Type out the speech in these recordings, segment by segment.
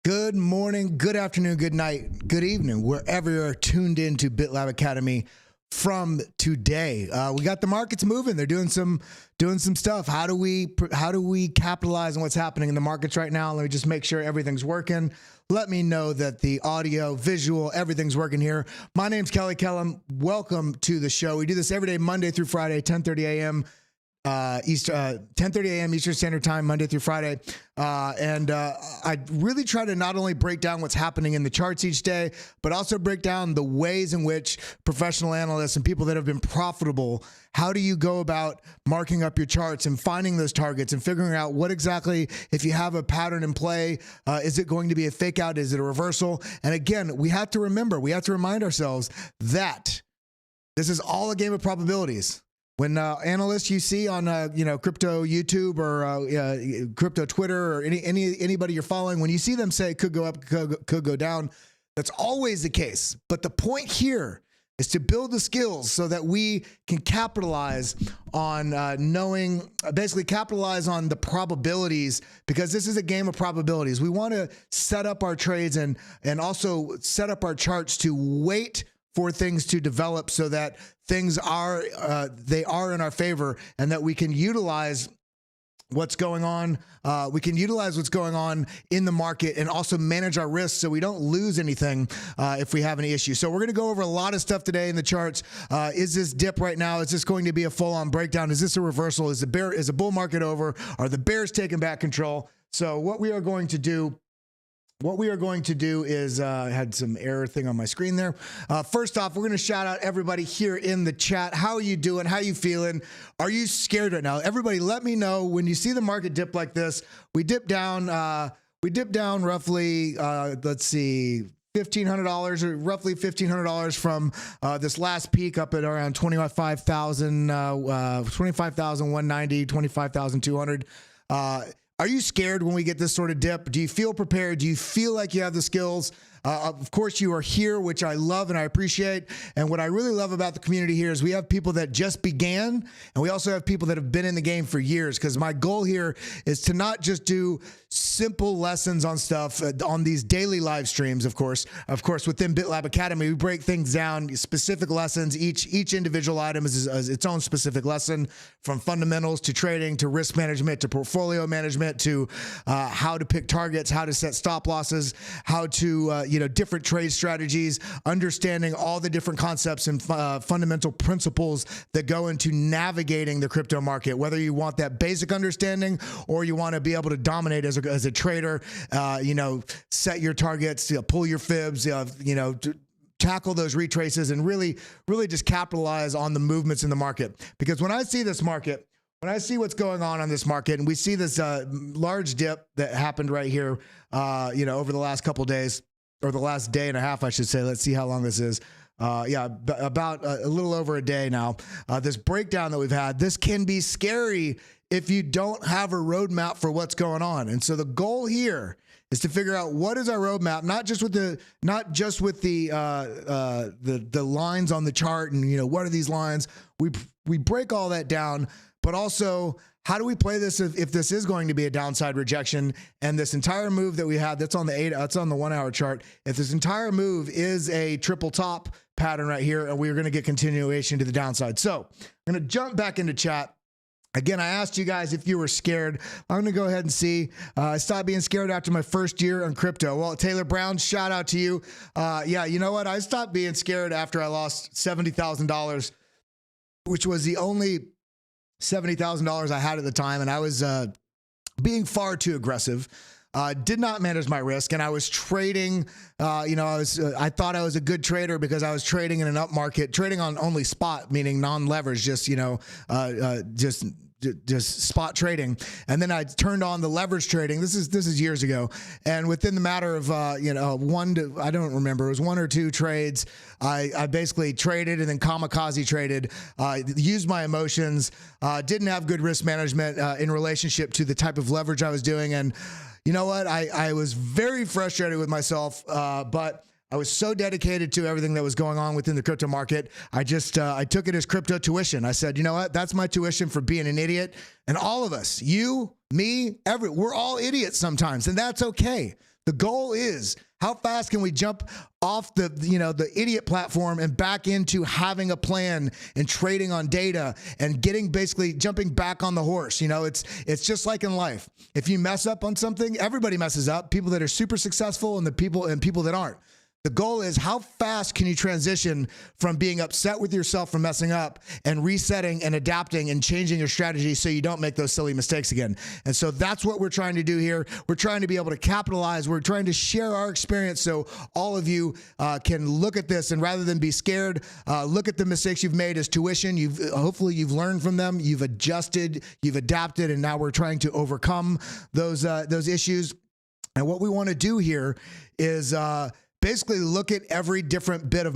Good morning, good afternoon, good night, good evening, wherever you're tuned in to BitLab Academy from today. We got the markets moving. They're doing some stuff. How do we capitalize on what's happening in the markets right now? Let me just make sure everything's working. Let me know that the audio, visual, everything's working here. My name's Kelly Kellam. Welcome to the show. We do this every day, Monday through Friday, 10:30 a.m. 10:30 a.m. Eastern Standard Time, Monday through Friday. I really try to not only break down what's happening in the charts each day, but also break down the ways in which professional analysts and people that have been profitable, how do you go about marking up your charts and finding those targets and figuring out what exactly, if you have a pattern in play, is it going to be a fake out? Is it a reversal? And again, we have to remind ourselves that this is all a game of probabilities. When analysts you see on crypto YouTube or crypto Twitter or anybody you're following, when you see them say it could go up, could go down, that's always the case. But the point here is to build the skills so that we can capitalize on capitalize on the probabilities, because this is a game of probabilities. We want to set up our trades and also set up our charts to wait for things to develop so that things are in our favor, and that we can utilize what's going on. We can utilize what's going on in the market and also manage our risks so we don't lose anything if we have any issues. So we're going to go over a lot of stuff today in the charts. Is this dip right now? Is this going to be a full-on breakdown? Is this a reversal? Is the bull market over? Are the bears taking back control? So what we are going to do is, I had some error thing on my screen there. First off, we're going to shout out everybody here in the chat. How are you doing? How are you feeling? Are you scared right now? Everybody, let me know when you see the market dip like this. We dip down roughly, let's see, $1,500 or roughly $1,500 from this last peak up at around 25,190, 25,200. Are you scared when we get this sort of dip? Do you feel prepared? Do you feel like you have the skills? Of course, you are here, which I love and I appreciate. And what I really love about the community here is we have people that just began, and we also have people that have been in the game for years, because my goal here is to not just do simple lessons on stuff on these daily live streams. Of course, within BitLab Academy, we break things down, specific lessons. Each individual item is its own specific lesson, from fundamentals to trading to risk management to portfolio management to how to pick targets, how to set stop losses, how to different trade strategies, understanding all the different concepts and fundamental principles that go into navigating the crypto market, whether you want that basic understanding or you want to be able to dominate as a trader, set your targets, pull your fibs, tackle those retraces, and really just capitalize on the movements in the market. Because when I see this market, when I see what's going on this market, and we see this large dip that happened right here, over the last couple of days, or the last day and a half, I should say. Let's see how long this is. About a little over a day now. This breakdown that we've had, this can be scary if you don't have a roadmap for what's going on. And so the goal here is to figure out what is our roadmap, not just with the lines on the chart and what are these lines. We break all that down, but also, how do we play this if this is going to be a downside rejection, and this entire move that we had that's on the 1 hour chart, if this entire move is a triple top pattern right here, and we're going to get continuation to the downside. So I'm going to jump back into chat. Again, I asked you guys if you were scared. I'm going to go ahead and see. I stopped being scared after my first year on crypto. Well, Taylor Brown, shout out to you. Yeah, you know what? I stopped being scared after I lost $70,000, which was the only $70,000 I had at the time, and I was being far too aggressive. Did not manage my risk, and I was trading. I thought I was a good trader because I was trading in an up market, trading on only spot, meaning non-leverage, just spot trading. And then I turned on the leverage trading. This is years ago. And within the matter of, I don't remember, it was 1 or 2 trades. I basically traded and then kamikaze traded, used my emotions, didn't have good risk management in relationship to the type of leverage I was doing. And you know what? I was very frustrated with myself, but I was so dedicated to everything that was going on within the crypto market. I took it as crypto tuition. I said, you know what? That's my tuition for being an idiot. And all of us, you, me, we're all idiots sometimes, and that's okay. The goal is how fast can we jump off the idiot platform and back into having a plan and trading on data and basically jumping back on the horse. It's just like in life. If you mess up on something, everybody messes up. People that are super successful and people that aren't. The goal is how fast can you transition from being upset with yourself for messing up and resetting and adapting and changing your strategy so you don't make those silly mistakes again. And so that's what we're trying to do here. We're trying to be able to capitalize. We're trying to share our experience so all of you can look at this, and rather than be scared, look at the mistakes you've made as tuition. Hopefully you've learned from them. You've adjusted, you've adapted, and now we're trying to overcome those issues. And what we want to do here is basically look at every different bit of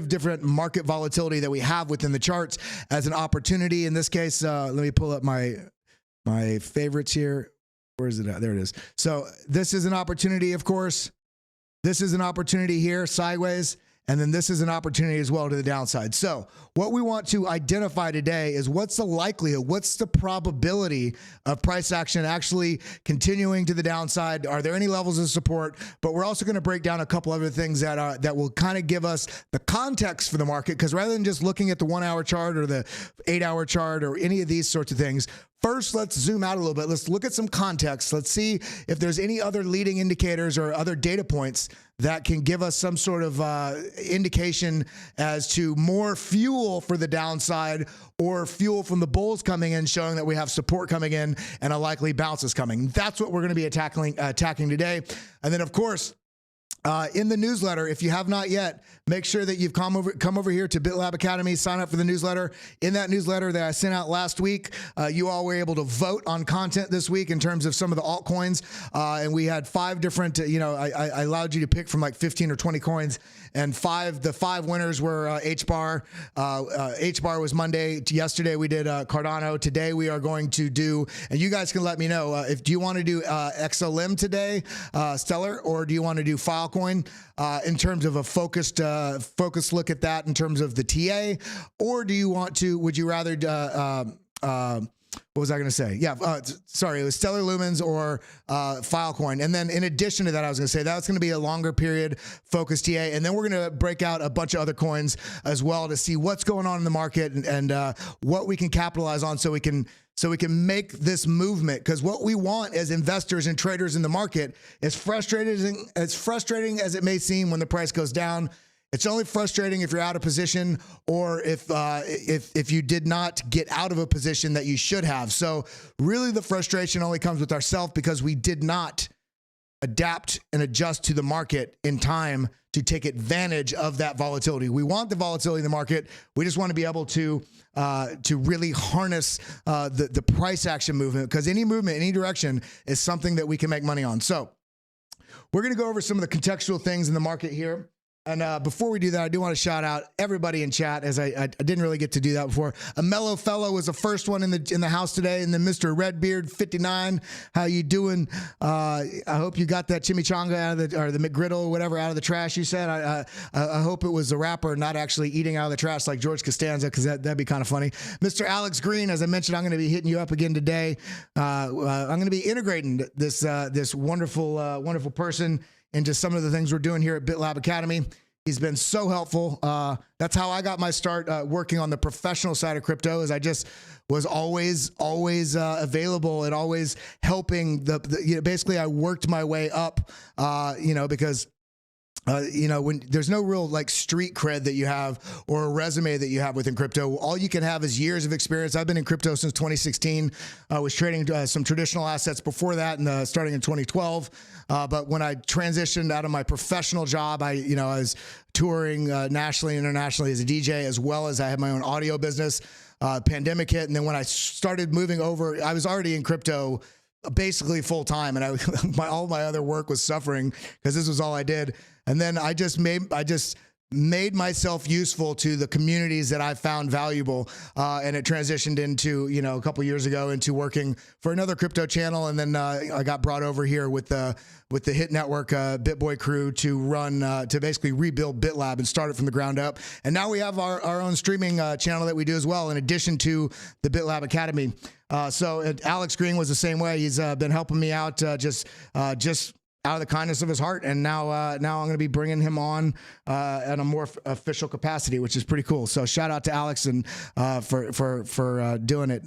different market volatility that we have within the charts as an opportunity. In this case, let me pull up my favorites here. Where is it at? There it is. So this is an opportunity, of course. This is an opportunity here sideways. And then this is an opportunity as well to the downside. So what we want to identify today is what's the likelihood, what's the probability of price action actually continuing to the downside? Are there any levels of support? But we're also going to break down a couple other things that will kind of give us the context for the market, because rather than just looking at the 1 hour chart or the 8 hour chart or any of these sorts of things, first, let's zoom out a little bit. Let's look at some context. Let's see if there's any other leading indicators or other data points that can give us some sort of indication as to more fuel for the downside or fuel from the bulls coming in, showing that we have support coming in and a likely bounce is coming. That's what we're going to be attacking today. And then, of course, in the newsletter, if you have not yet, make sure that you've come over here to BitLab Academy, sign up for the newsletter. In that newsletter that I sent out last week, you all were able to vote on content this week in terms of some of the altcoins. And we had 5 different, I allowed you to pick from like 15 or 20 coins, and the 5 winners were HBAR. HBAR was Monday. Yesterday we did Cardano. Today we are going to do, and you guys can let me know, do you want to do XLM today, Stellar, or do you want to do Filecoin in terms of a focused look at that in terms of the TA, or would you rather what was I going to say? Yeah, sorry, it was Stellar Lumens or Filecoin. And then in addition to that, I was going to say that's going to be a longer period focused TA. And then we're going to break out a bunch of other coins as well to see what's going on in the market and what we can capitalize on so we can make this movement. Because what we want as investors and traders in the market, as frustrating as it may seem when the price goes down, it's only frustrating if you're out of position or if you did not get out of a position that you should have. So really the frustration only comes with ourselves because we did not adapt and adjust to the market in time to take advantage of that volatility. We want the volatility in the market. We just want to be able to really harness the price action movement, because any movement, any direction is something that we can make money on. So we're going to go over some of the contextual things in the market here. And before we do that, I do want to shout out everybody in chat, as I didn't really get to do that before. A Mellow Fellow was the first one in the house today, and then Mr. Redbeard 59. How you doing? I hope you got that chimichanga out of the McGriddle, whatever, out of the trash. You said. I hope it was the rapper, not actually eating out of the trash like George Costanza, because that'd be kind of funny. Mr. Alex Green, as I mentioned, I'm going to be hitting you up again today. I'm going to be integrating this wonderful person into some of the things we're doing here at BitLab Academy. He's been so helpful. That's how I got my start working on the professional side of crypto, is I just was always available and always helping basically I worked my way up, because when there's no real like street cred that you have or a resume that you have within crypto. All you can have is years of experience. I've been in crypto since 2016. I was trading some traditional assets before that, and starting in 2012. But when I transitioned out of my professional job, I was touring nationally and internationally as a DJ, as well as I had my own audio business. Pandemic hit, and then when I started moving over, I was already in crypto basically full time, and all my other work was suffering because this was all I did. And then I just made myself useful to the communities that I found valuable, and it transitioned into, a couple years ago into working for another crypto channel, and then I got brought over here with the Hit Network BitBoy crew to run to basically rebuild BitLab and start it from the ground up. And now we have our own streaming channel that we do as well, in addition to the BitLab Academy. So Alex Green was the same way. He's been helping me out just out of the kindness of his heart, and now I'm going to be bringing him on at a more official capacity, which is pretty cool. So shout out to Alex and for doing it,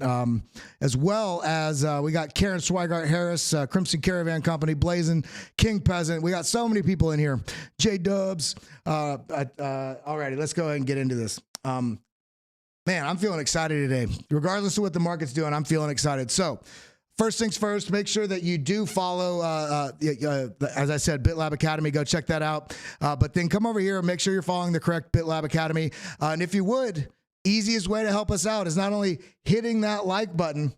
as well as we got Karen Swigart Harris, Crimson Caravan Company, Blazing, King Peasant. We got so many people in here. J Dubs. Alrighty, let's go ahead and get into this. Man, I'm feeling excited today. Regardless of what the market's doing, I'm feeling excited. So, first things first, make sure that you do follow, as I said, BitLab Academy. Go check that out. But then come over here and make sure you're following the correct BitLab Academy. And if you would, easiest way to help us out is not only hitting that like button,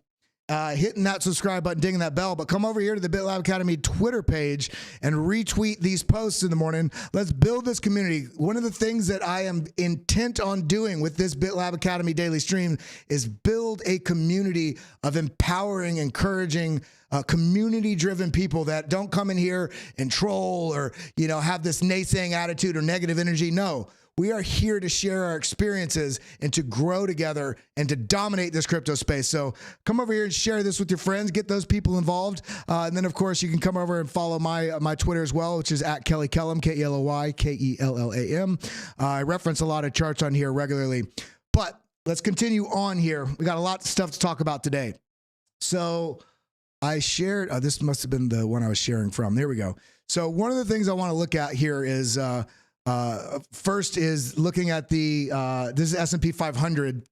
hitting that subscribe button, dinging that bell, but come over here to the BitLab Academy Twitter page and retweet these posts in the morning. Let's build this community. One of the things that I am intent on doing with this BitLab Academy daily stream is build a community of empowering, encouraging, community-driven people that don't come in here and troll or, have this naysaying attitude or negative energy. No. We are here to share our experiences and to grow together and to dominate this crypto space. So come over here and share this with your friends. Get those people involved. And then, of course, you can come over and follow my Twitter as well, which is at Kelly Kellam, KELOYKELLAM. I reference a lot of charts on here regularly. But let's continue on here. We got a lot of stuff to talk about today. So I shared, this must have been the one I was sharing from. There we go. So one of the things I want to look at here is, first is looking at the, this is S&P 500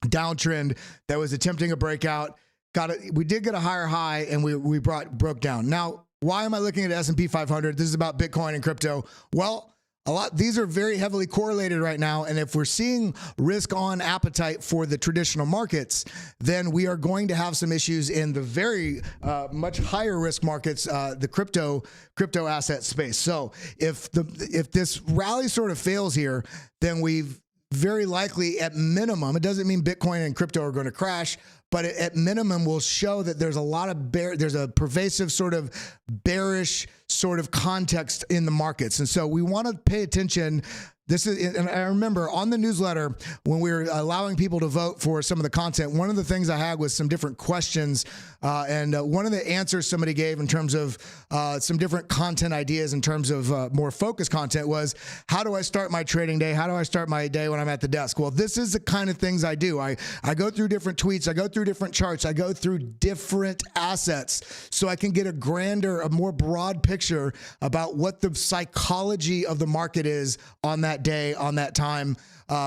downtrend that was attempting a breakout. We did get a higher high and we broke down. Now, why am I looking at S&P 500? This is about Bitcoin and crypto. Well, these are very heavily correlated right now. And if we're seeing risk on appetite for the traditional markets, then we are going to have some issues in the very much higher risk markets, the crypto asset space. So if this rally sort of fails here, then we've very likely, at minimum, it doesn't mean Bitcoin and crypto are going to crash, but at minimum will show that there's a lot of there's a pervasive sort of bearish sort of context in the markets. And so we want to pay attention. This is, and I remember on the newsletter when we were allowing people to vote for some of the content, one of the things I had was some different questions, and one of the answers somebody gave in terms of some different content ideas in terms of more focused content was, how do I start my trading day? How do I start my day when I'm at the desk? Well, this is the kind of things I do. I go through different tweets. I go through different charts. I go through different assets so I can get a more broad picture about what the psychology of the market is on that day, on that time,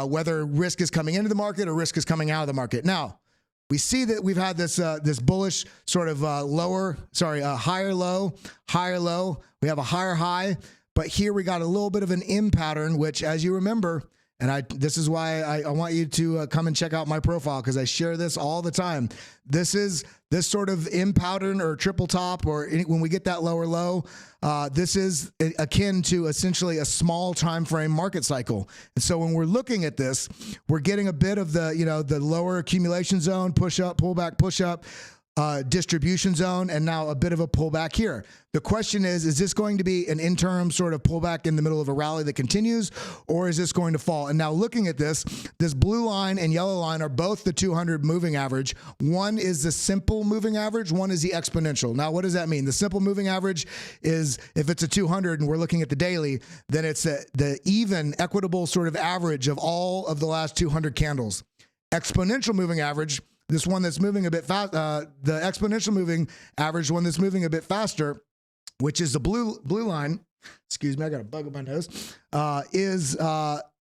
whether risk is coming into the market or risk is coming out of the market. Now, we see that we've had this bullish sort of higher low, higher low. We have a higher high, but here we got a little bit of an M pattern, which, as you remember, and this is why I want you to come and check out my profile, because I share this all the time. This sort of M pattern or triple top, or when we get that lower low, this is akin to essentially a small time frame market cycle. And so when we're looking at this, we're getting a bit of the lower accumulation zone, push up, pull back, push up, distribution zone, and now a bit of a pullback here. The question is this going to be an interim sort of pullback in the middle of a rally that continues, or is this going to fall? And now looking at this blue line and yellow line are both the 200 moving average. One is the simple moving average, one is the exponential. Now, what does that mean? The simple moving average is, if it's a 200 and we're looking at the daily, then it's the even equitable sort of average of all of the last 200 candles. Exponential moving average, this one that's moving a bit fast, the exponential moving average, one that's moving a bit faster, which is the blue line, excuse me, I got a bug in my nose, is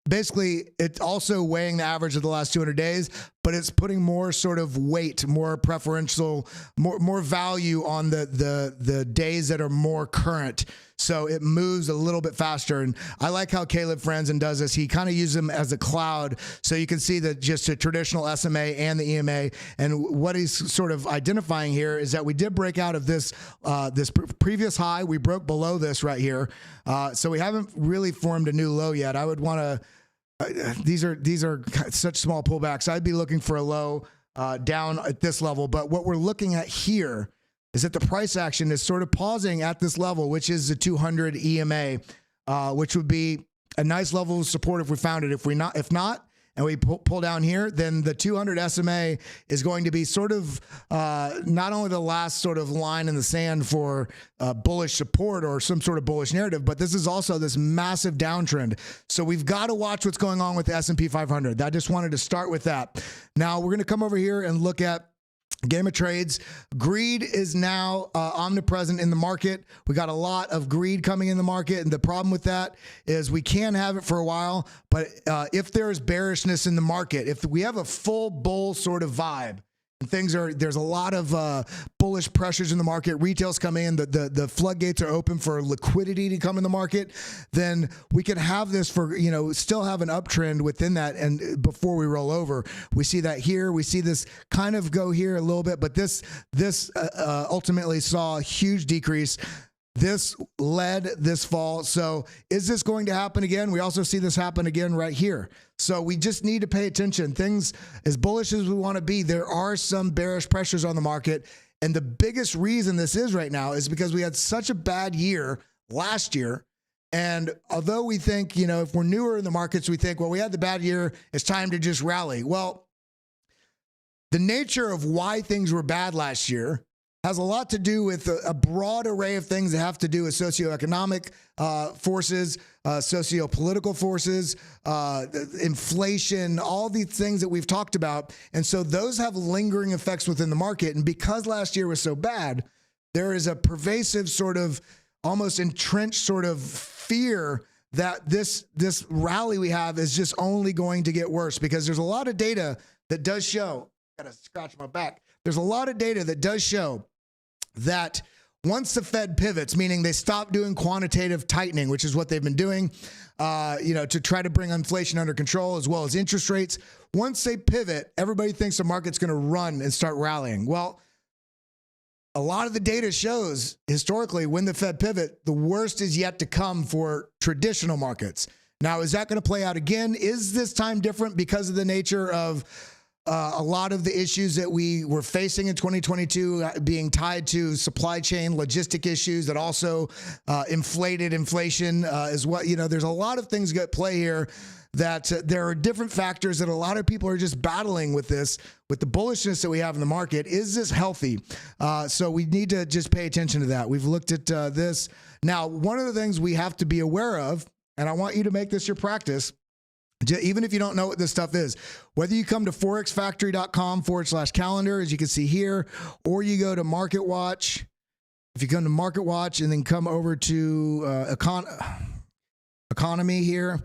basically, it's also weighing the average of the last 200 days, but it's putting more sort of weight, more preferential, more value on the days that are more current. So it moves a little bit faster. And I like how Caleb Franzen does this. He kind of uses them as a cloud. So you can see that just a traditional SMA and the EMA. And what he's sort of identifying here is that we did break out of this previous high. We broke below this right here. So we haven't really formed a new low yet. I would want to, these are such small pullbacks. I'd be looking for a low down at this level. But what we're looking at here is that the price action is sort of pausing at this level, which is the 200 EMA, which would be a nice level of support if we found it. If not, and we pull down here, then the 200 SMA is going to be sort of not only the last sort of line in the sand for bullish support or some sort of bullish narrative, but this is also this massive downtrend. So we've got to watch what's going on with the S&P 500. I just wanted to start with that. Now we're going to come over here and look at game of trades. Greed is now omnipresent in the market. We got a lot of greed coming in the market, and the problem with that is we can have it for a while, but if there's bearishness in the market, if we have a full bull sort of vibe, and there's a lot of bullish pressures in the market, retail's coming in, the floodgates are open for liquidity to come in the market, then we can have this for, still have an uptrend within that. And before we roll over, we see that here, we see this kind of go here a little bit, but this ultimately saw a huge decrease. This led this fall. So is this going to happen again? We also see this happen again right here. So we just need to pay attention. Things, as bullish as we want to be, there are some bearish pressures on the market. And the biggest reason this is right now is because we had such a bad year last year. And although we think, if we're newer in the markets, we think, well, we had the bad year, it's time to just rally. Well, the nature of why things were bad last year has a lot to do with a broad array of things that have to do with socioeconomic forces, socio-political forces, inflation, all these things that we've talked about. And so those have lingering effects within the market. And because last year was so bad, there is a pervasive sort of almost entrenched sort of fear that this rally we have is just only going to get worse, because there's a lot of data that does show, gotta scratch my back. There's a lot of data that does show that once the Fed pivots, meaning they stop doing quantitative tightening, which is what they've been doing, to try to bring inflation under control as well as interest rates. Once they pivot, everybody thinks the market's going to run and start rallying. Well, a lot of the data shows historically when the Fed pivot, the worst is yet to come for traditional markets. Now, is that going to play out again? Is this time different because of the nature of a lot of the issues that we were facing in 2022 being tied to supply chain logistic issues that also inflated inflation is what, there's a lot of things at play here, that there are different factors that a lot of people are just battling with this, with the bullishness that we have in the market. Is this healthy? So we need to just pay attention to that. We've looked at this. Now, one of the things we have to be aware of, and I want you to make this your practice, even if you don't know what this stuff is, whether you come to forexfactory.com/calendar, as you can see here, or you go to Market Watch. If you come to Market Watch and then come over to economy here,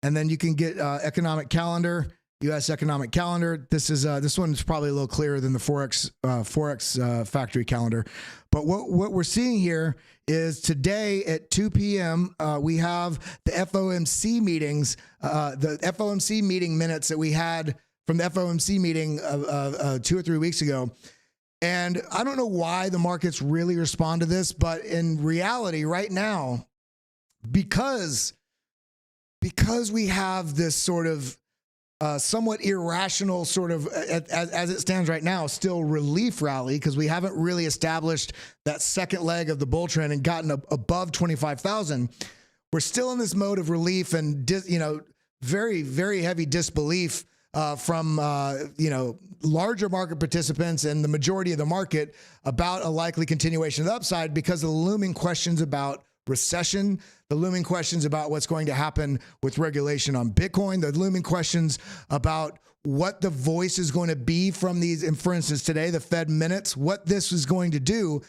and then you can get economic calendar, U.S. economic calendar. This one's probably a little clearer than the Forex factory calendar. But what we're seeing here is today at 2 p.m. We have the FOMC meetings, the FOMC meeting minutes that we had from the FOMC meeting 2 or 3 weeks ago. And I don't know why the markets really respond to this, but in reality right now, because we have this sort of somewhat irrational sort of, as it stands right now, still relief rally, because we haven't really established that second leg of the bull trend and gotten above 25,000. We're still in this mode of relief and, very, very heavy disbelief from, larger market participants and the majority of the market about a likely continuation of the upside because of the looming questions about recession, the looming questions about what's going to happen with regulation on Bitcoin, the looming questions about what the voice is going to be from these, and for instance, today, the Fed minutes, what this is going to do.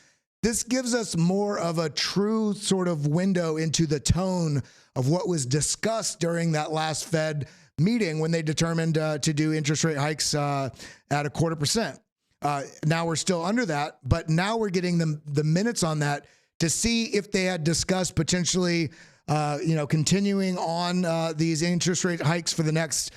This gives us more of a true sort of window into the tone of what was discussed during that last Fed meeting when they determined to do interest rate hikes at 0.25%. Now we're still under that, but now we're getting the minutes on that to see if they had discussed potentially, continuing on these interest rate hikes for the next,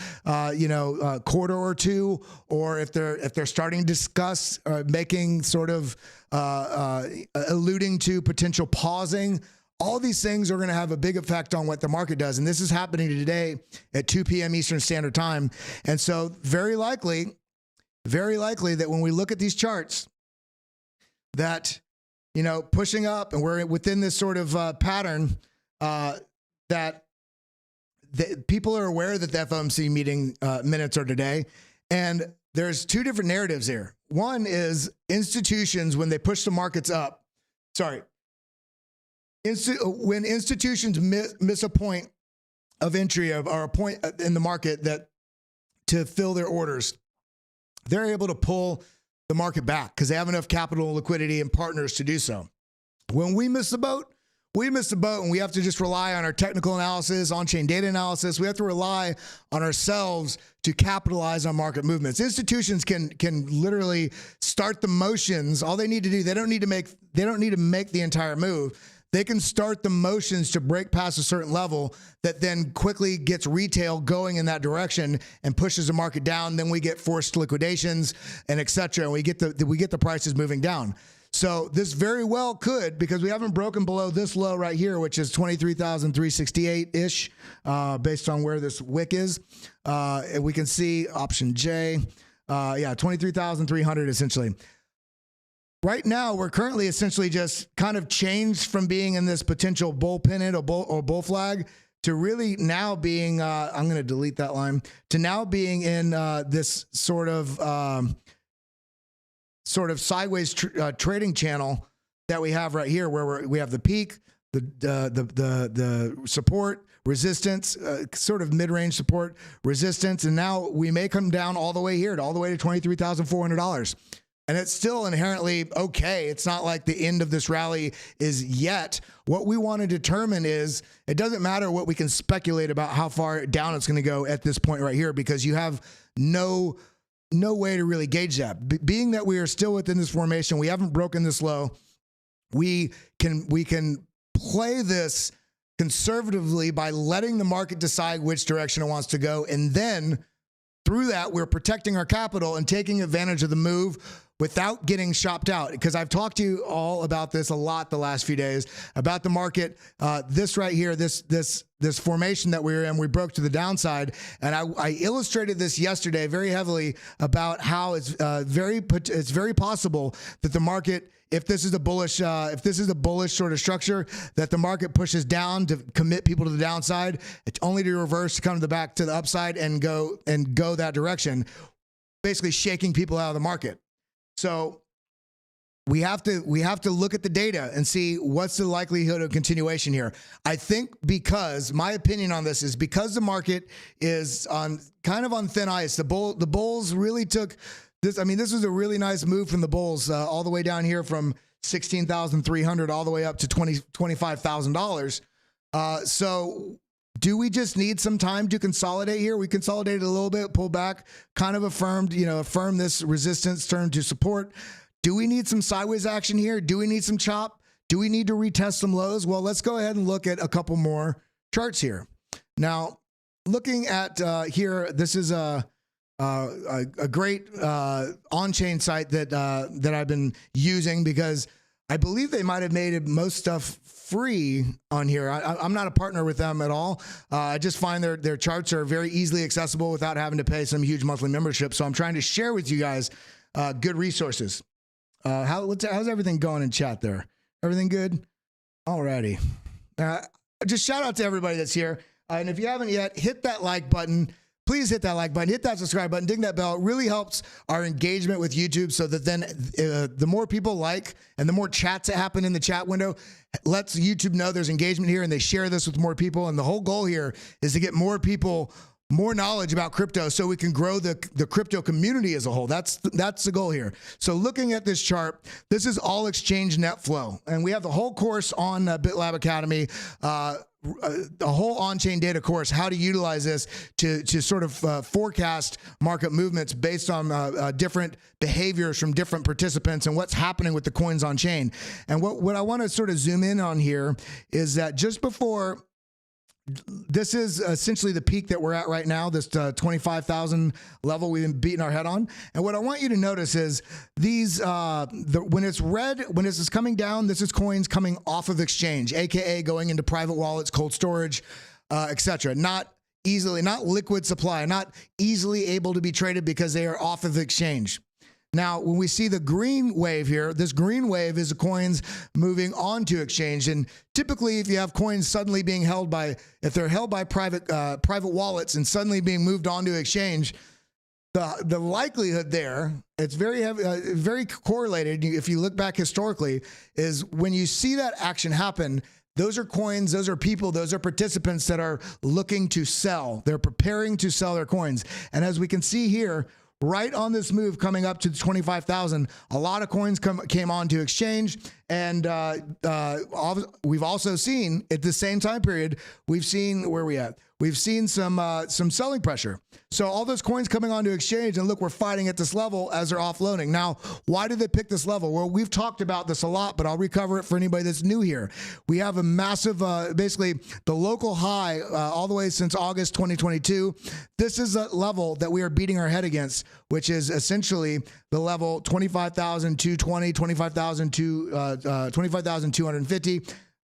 quarter or two, or if they're starting to discuss making sort of alluding to potential pausing. All these things are going to have a big effect on what the market does, and this is happening today at 2 p.m. Eastern Standard Time. And so, very likely that when we look at these charts, that pushing up, and we're within this sort of pattern. That people are aware that the FOMC meeting minutes are today, and there's two different narratives here. One is institutions, when they push the markets up, when institutions miss a point of entry or a point in the market that to fill their orders, they're able to pull the market back because they have enough capital, liquidity, and partners to do so. When we miss the boat, and we have to just rely on our technical analysis, on-chain data analysis. We have to rely on ourselves to capitalize on market movements. Institutions can literally start the motions. All they need to do, they don't need to make the entire move. They can start the motions to break past a certain level that then quickly gets retail going in that direction and pushes the market down. Then we get forced liquidations and et cetera. And we get the prices moving down. So this very well could, because we haven't broken below this low right here, which is 23,368-ish, based on where this wick is. We can see option J, 23,300 essentially. Right now, we're currently essentially just kind of changed from being in this potential bull pennant or bull flag to really now being, I'm going to delete that line, to now being in this sort of sideways trading channel that we have right here, where we have the peak, the support, resistance, sort of mid-range support, resistance, and now we may come down all the way here, all the way to $23,400. And it's still inherently okay. It's not like the end of this rally is yet. What we want to determine is, it doesn't matter what we can speculate about how far down it's going to go at this point right here, because you have no way to really gauge that. Being that we are still within this formation, we haven't broken this low, we can play this conservatively by letting the market decide which direction it wants to go, and then through that, we're protecting our capital and taking advantage of the move without getting shopped out. Because I've talked to you all about this a lot the last few days, about the market. This right here, this formation that we were in, we broke to the downside. And I illustrated this yesterday very heavily about how it's very possible that the market, if this is a bullish sort of structure, that the market pushes down to commit people to the downside. It's only to reverse, to come back to the upside and go that direction, basically shaking people out of the market. So we have to look at the data and see what's the likelihood of continuation here. I think, because my opinion on this is, because the market is kind of on thin ice. The bulls really took this. I mean, this was a really nice move from the bulls, all the way down here from 16,300 all the way up to $25,000. So do we just need some time to consolidate here? We consolidated a little bit, pulled back, kind of affirmed this resistance, turned to support. Do we need some sideways action here? Do we need some chop? Do we need to retest some lows? Well, let's go ahead and look at a couple more charts here. Now, looking at here, this is a great on-chain site that I've been using, because I believe they might have made most stuff free on here. I'm not a partner with them at all. I just find their charts are very easily accessible without having to pay some huge monthly membership. So I'm trying to share with you guys good resources. How's everything going in chat there? Everything good? Alrighty. Just shout out to everybody that's here. And if you haven't yet, hit that like button. Please hit that like button, hit that subscribe button, ding that bell. It really helps our engagement with YouTube, so that then the more people like and the more chats that happen in the chat window lets YouTube know there's engagement here, and they share this with more people. And the whole goal here is to get more people more knowledge about crypto so we can grow the crypto community as a whole. That's the goal here. So looking at this chart, this is all exchange net flow. And we have the whole course on BitLab Academy, a whole on-chain data course, how to utilize this to sort of forecast market movements based on different behaviors from different participants and what's happening with the coins on chain. And what I want to sort of zoom in on here is that just before, this is essentially the peak that we're at right now, this 25,000 level we've been beating our head on. And what I want you to notice is these, when it's red, when this is coming down, this is coins coming off of exchange, AKA going into private wallets, cold storage, etc. Not liquid supply, not easily able to be traded because they are off of exchange. Now, when we see the green wave here, this green wave is the coins moving onto exchange. And typically, if you have coins suddenly being held by, if they're held by private wallets and suddenly being moved onto exchange, the likelihood there, it's very correlated. If you look back historically, is when you see that action happen, those are coins, those are people, those are participants that are looking to sell. They're preparing to sell their coins. And as we can see here, right on this move coming up to 25,000, a lot of coins came onto exchange, and we've also seen at the same time period, we've seen where we at. We've seen some selling pressure. So all those coins coming onto exchange, and look, we're fighting at this level as they're offloading. Now, why did they pick this level? Well, we've talked about this a lot, but I'll recover it for anybody that's new here. We have a massive, basically the local high all the way since August 2022. This is a level that we are beating our head against, which is essentially the level 25,220, 25,250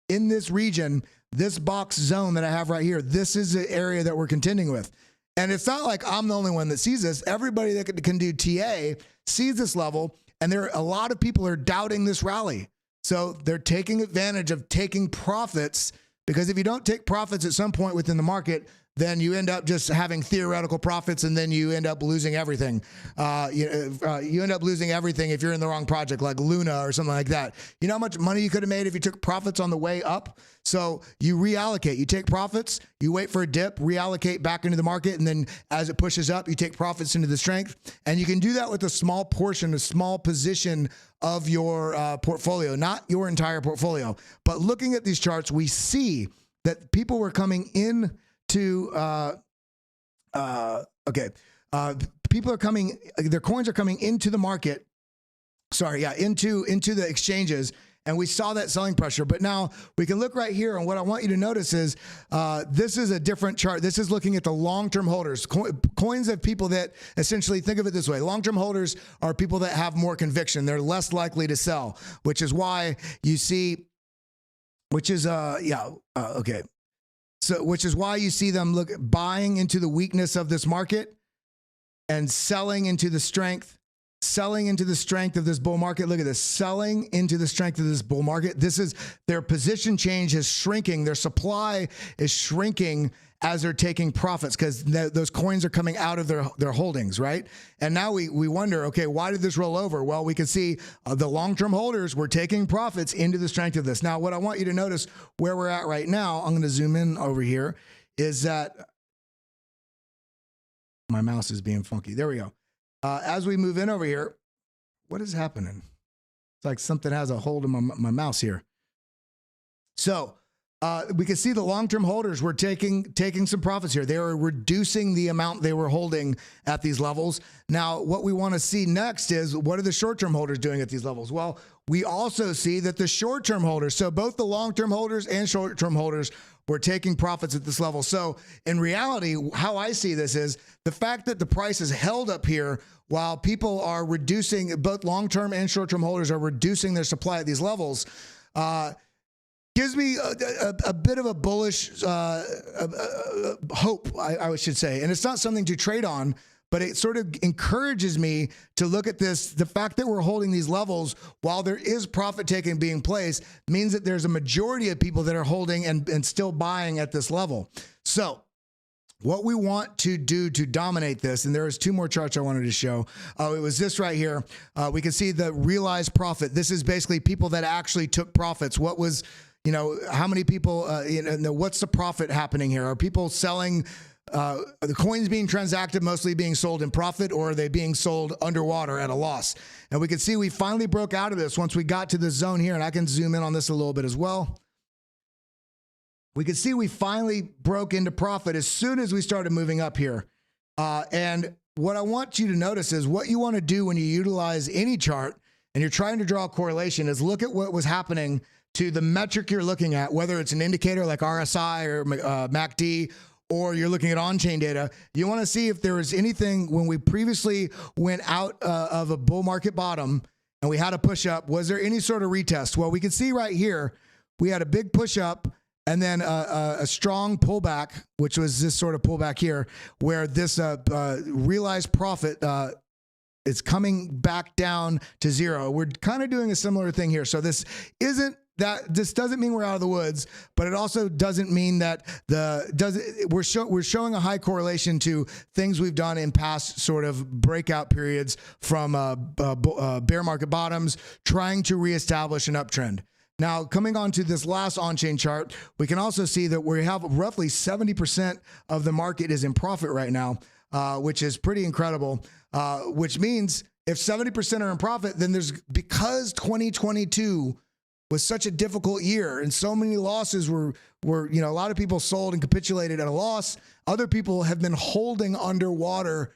in this region. This box zone that I have right here, this is the area that we're contending with. And it's not like I'm the only one that sees this. Everybody that can do TA sees this level, and there are a lot of people are doubting this rally. So they're taking advantage of taking profits, because if you don't take profits at some point within the market, then you end up just having theoretical profits, and then you end up losing everything. You end up losing everything if you're in the wrong project, like Luna or something like that. You know how much money you could have made if you took profits on the way up? So you reallocate. You take profits, you wait for a dip, reallocate back into the market, and then as it pushes up, you take profits into the strength. And you can do that with a small portion, a small position of your portfolio, not your entire portfolio. But looking at these charts, we see that people were coming in to people are coming, their coins are coming into the market, into the exchanges, and we saw that selling pressure. But now we can look right here, and what I want you to notice is this is a different chart. This is looking at the long-term holders. Coins of people that essentially, think of it this way, long-term holders are people that have more conviction. They're less likely to sell, which is why you see, which is why you see them buying into the weakness of this market and selling into the strength of this bull market. Look at this, selling into the strength of this bull market. This is their position change is shrinking. Their supply is shrinking as they're taking profits, because those coins are coming out of their holdings, right? And now we wonder, okay, why did this roll over? Well, we can see the long-term holders were taking profits into the strength of this. Now, what I want you to notice where we're at right now, I'm going to zoom in over here, is that my mouse is being funky. There we go. As we move in over here, what is happening? It's like something has a hold of my mouse here. So we can see the long-term holders were taking some profits here. They were reducing the amount they were holding at these levels. Now, what we want to see next is, what are the short-term holders doing at these levels? Well, we also see that the short-term holders, so both the long-term holders and short-term holders, were taking profits at this level. So in reality, how I see this is the fact that the price is held up here while people are reducing, both long-term and short-term holders are reducing their supply at these levels, gives me a bit of a bullish hope, I should say. And it's not something to trade on, but it sort of encourages me to look at this. The fact that we're holding these levels while there is profit taking being placed means that there's a majority of people that are holding and still buying at this level. So what we want to do to dominate this, and there was two more charts I wanted to show. It was this right here. We can see the realized profit. This is basically people that actually took profits. What was, how many people, what's the profit happening here? Are people selling the coins being transacted mostly being sold in profit, or are they being sold underwater at a loss? And we can see we finally broke out of this once we got to this zone here, and I can zoom in on this a little bit as well. We can see we finally broke into profit as soon as we started moving up here. And what I want you to notice is what you want to do when you utilize any chart and you're trying to draw a correlation is look at what was happening to the metric you're looking at, whether it's an indicator like RSI or MACD, or you're looking at on-chain data. You want to see if there was anything when we previously went out of a bull market bottom and we had a push up, was there any sort of retest? Well, we can see right here, we had a big push up and then a strong pullback, which was this sort of pullback here, where this realized profit is coming back down to zero. We're kind of doing a similar thing here. So this doesn't mean we're out of the woods, but it also doesn't mean that we're showing a high correlation to things we've done in past sort of breakout periods from bear market bottoms, trying to reestablish an uptrend. Now, coming on to this last on-chain chart, we can also see that we have roughly 70% of the market is in profit right now, which is pretty incredible, which means if 70% are in profit, then because 2022 was such a difficult year and so many losses were, a lot of people sold and capitulated at a loss. Other people have been holding underwater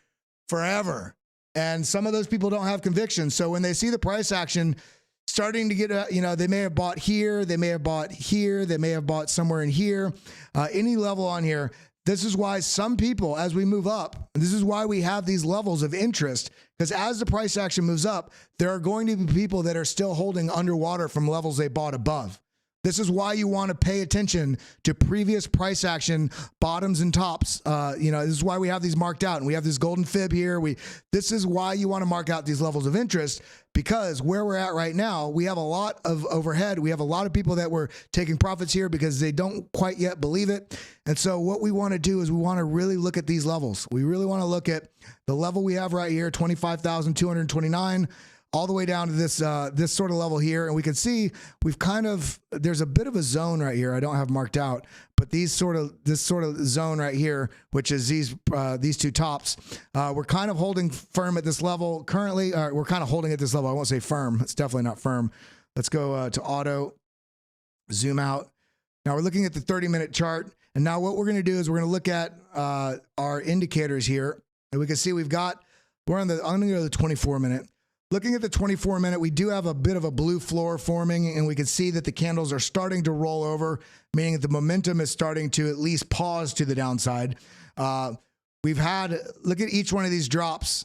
forever. And some of those people don't have conviction. So when they see the price action starting to get, they may have bought here, they may have bought here, they may have bought somewhere in here, any level on here. This is why some people, as we move up, this is why we have these levels of interest, because as the price action moves up, there are going to be people that are still holding underwater from levels they bought above. This is why you want to pay attention to previous price action bottoms and tops. This is why we have these marked out, and we have this golden fib here. This is why you want to mark out these levels of interest, because where we're at right now, we have a lot of overhead. We have a lot of people that were taking profits here because they don't quite yet believe it. And so what we want to do is we want to really look at these levels. We really want to look at the level we have right here, 25,229. all the way down to this this sort of level here. And we can see there's a bit of a zone right here I don't have marked out, but this sort of zone right here, which is these two tops, we're kind of holding firm at this level currently. We're kind of holding at this level. I won't say firm. It's definitely not firm. Let's go to auto, zoom out. Now we're looking at the 30-minute chart. And now what we're going to do is we're going to look at our indicators here. And we can see I'm going to go to the 24-minute. Looking at the 24-minute, we do have a bit of a blue floor forming, and we can see that the candles are starting to roll over, meaning that the momentum is starting to at least pause to the downside. Look at each one of these drops.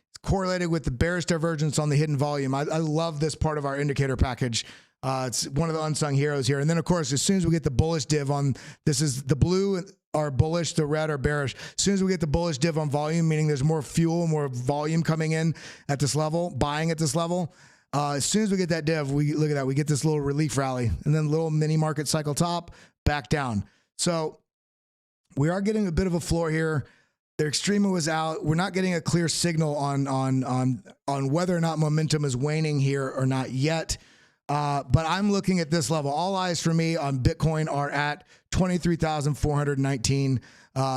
It's correlated with the bearish divergence on the hidden volume. I love this part of our indicator package. It's one of the unsung heroes here. And then, of course, as soon as we get the bullish div on, this is the blue are bullish, the red are bearish. As soon as we get the bullish div on volume, meaning there's more fuel, more volume coming in at this level, buying at this level, as soon as we get that div, look at that, we get this little relief rally, and then little mini market cycle top, back down. So we are getting a bit of a floor here. The extrema was out. We're not getting a clear signal on whether or not momentum is waning here or not yet. But I'm looking at this level. All eyes for me on Bitcoin are at 23,419.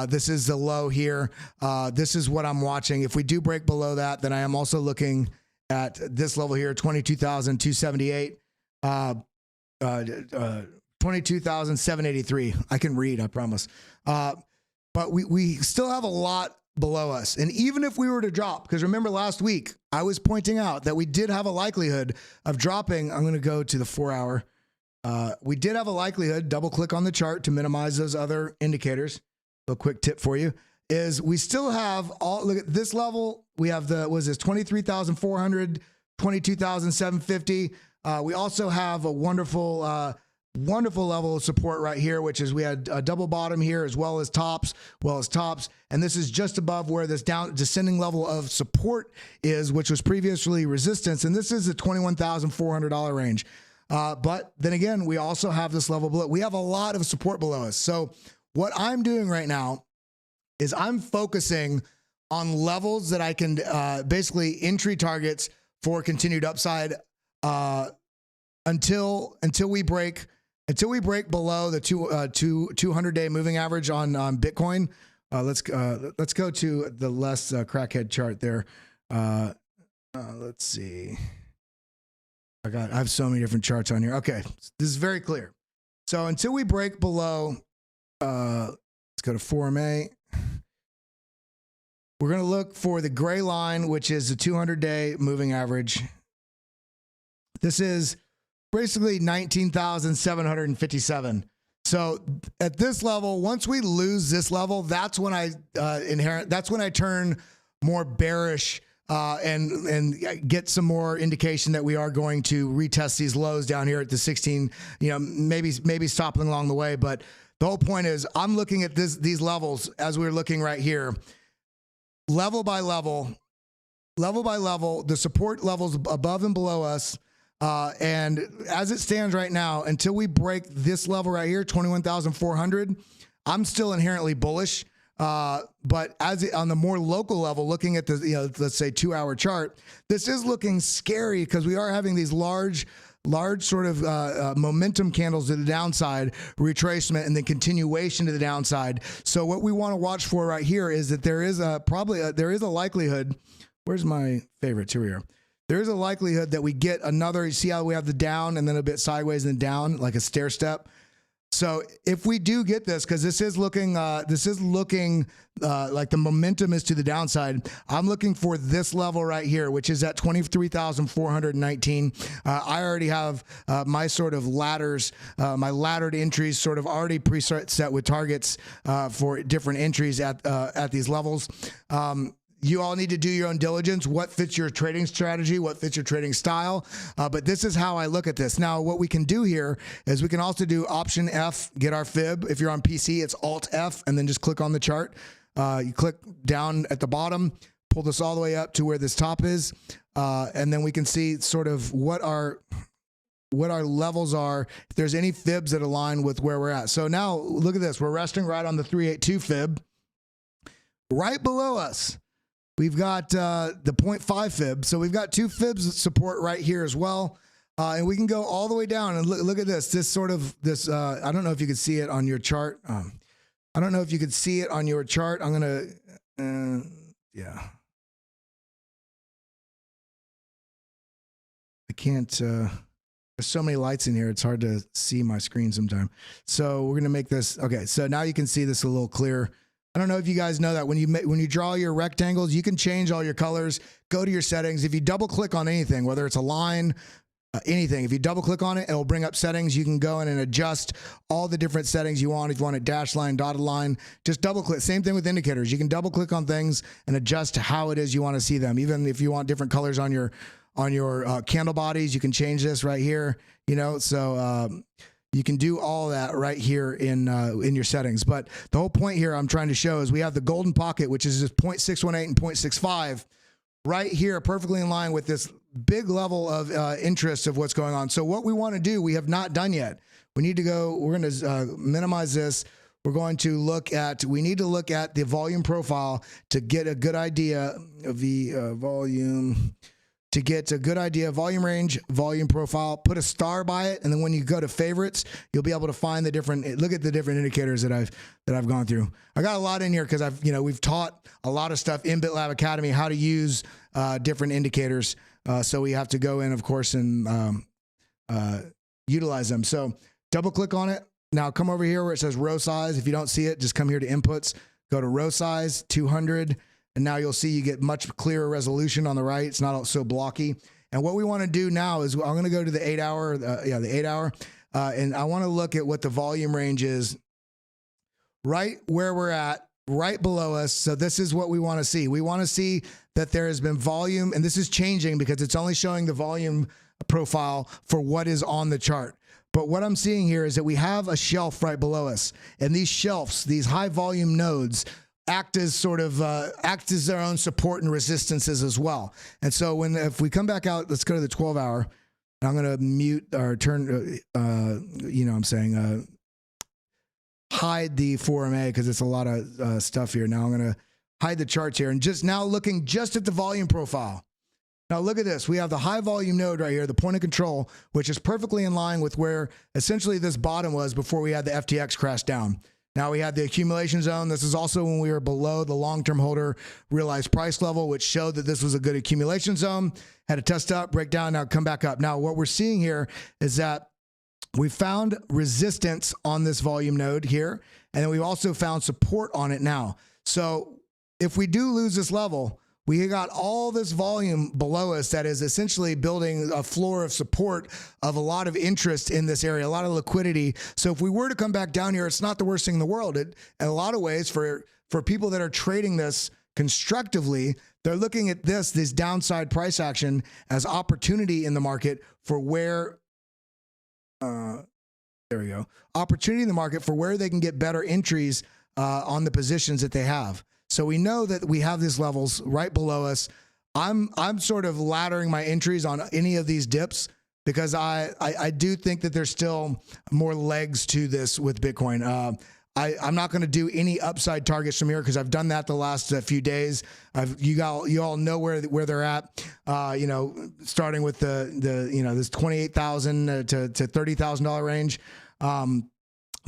This is the low here. This is what I'm watching. If we do break below that, then I am also looking at this level here, 22,278, 22,783. I can read, I promise. But we still have a lot below us. And even if we were to drop, because remember last week, I was pointing out that we did have a likelihood of dropping. I'm going to go to the 4 hour. We did have a likelihood, double click on the chart to minimize those other indicators. A quick tip for you is we still have look at this level. We have 23,400, 22,750. We also have a wonderful level of support right here, which is we had a double bottom here as well as tops. And this is just above where this descending level of support is, which was previously resistance. And this is the $21,400 range. But then again, we also have this level below. We have a lot of support below us. So what I'm doing right now is I'm focusing on levels that I can basically entry targets for continued upside until we break below the 200-day moving average on Bitcoin. Let's go to the less crackhead chart there. Let's see. I have so many different charts on here. Okay, this is very clear. So until we break below, let's go to 4MA. We're going to look for the gray line, which is the 200-day moving average. This is basically 19,757. So at this level, once we lose this level, that's when I turn more bearish and get some more indication that we are going to retest these lows down here at the 16. You know, maybe stopping along the way. But the whole point is, I'm looking at these levels as we're looking right here. Level by level, the support levels above and below us. And as it stands right now, until we break this level right here, 21,400, I'm still inherently bullish. But on the more local level, looking at the, let's say 2-hour chart, this is looking scary because we are having these large sort of momentum candles to the downside, retracement, and then continuation to the downside. So what we want to watch for right here is that there is there is a likelihood. Where's my favorites? Here we are. There is a likelihood that we get another. You see how we have the down and then a bit sideways and then down, like a stair step. So if we do get this, because this is looking like the momentum is to the downside, I'm looking for this level right here, which is at 23,419. I already have my sort of ladders, my laddered entries sort of already preset with targets for different entries at these levels. You all need to do your own diligence. What fits your trading strategy? What fits your trading style? But this is how I look at this. Now, what we can do here is we can also do Option F, get our fib. If you're on PC, it's Alt F, and then just click on the chart. You click down at the bottom, pull this all the way up to where this top is, and then we can see sort of what our levels are, if there's any fibs that align with where we're at. So now, look at this. We're resting right on the 382 fib. Right below us, we've got the 0.5 fib. So we've got 2 fibs support right here as well. And we can go all the way down and look at this. I don't know if you can see it on your chart. I don't know if you can see it on your chart. I'm going to, yeah. I can't, there's so many lights in here. It's hard to see my screen sometimes. So we're going to make this, okay. So now you can see this a little clearer. I don't know if you guys know that when you draw your rectangles, you can change all your colors, go to your settings. If you double click on anything, whether it's a line, anything, if you double click on it, it'll bring up settings. You can go in and adjust all the different settings you want. If you want a dashed line, dotted line, just double click. Same thing with indicators. You can double click on things and adjust how it is you want to see them. Even if you want different colors on your candle bodies, you can change this right here, so you can do all that right here in your settings. But the whole point here I'm trying to show is we have the golden pocket, which is just 0.618 and 0.65 right here, perfectly in line with this big level of interest of what's going on. So what we want to do, we have not done yet. We need to go, we're going to minimize this. We're going to we need to look at the volume profile to get a good idea of the volume. To get a good idea of volume range, volume profile, put a star by it, and then when you go to favorites, you'll be able to find the look at the different indicators that I've gone through. I got a lot in here because we've taught a lot of stuff in BitLab Academy how to use different indicators. So we have to go in, of course, and utilize them. So double click on it. Now come over here where it says row size. If you don't see it, just come here to inputs, go to row size 200. And now you'll see you get much clearer resolution on the right. It's not so blocky. And what we want to do now is I'm going to go to the 8-hour, the 8-hour, and I want to look at what the volume range is right where we're at, right below us. So this is what we want to see. We want to see that there has been volume, and this is changing because it's only showing the volume profile for what is on the chart. But what I'm seeing here is that we have a shelf right below us, and these shelves, these high volume nodes, act as their own support and resistances as well. And so if we come back out, let's go to the 12-hour. I'm going to mute or turn, hide the 4MA because it's a lot of stuff here. Now I'm going to hide the charts here and just now looking just at the volume profile. Now look at this. We have the high volume node right here, the point of control, which is perfectly in line with where essentially this bottom was before we had the FTX crash down. Now we had the accumulation zone. This is also when we were below the long-term holder realized price level, which showed that this was a good accumulation zone. Had to test up, break down, now come back up. Now what we're seeing here is that we found resistance on this volume node here, and then we also found support on it now. So if we do lose this level, we got all this volume below us that is essentially building a floor of support of a lot of interest in this area, a lot of liquidity. So if we were to come back down here, it's not the worst thing in the world. In a lot of ways, for people that are trading this constructively, they're looking at this downside price action as opportunity in the market for where, there we go, opportunity in the market for where they can get better entries on the positions that they have. So we know that we have these levels right below us. I'm sort of laddering my entries on any of these dips because I do think that there's still more legs to this with Bitcoin. I'm not going to do any upside targets from here because I've done that the last few days. You all know where they're at. Starting with this $28,000 to $30,000 range.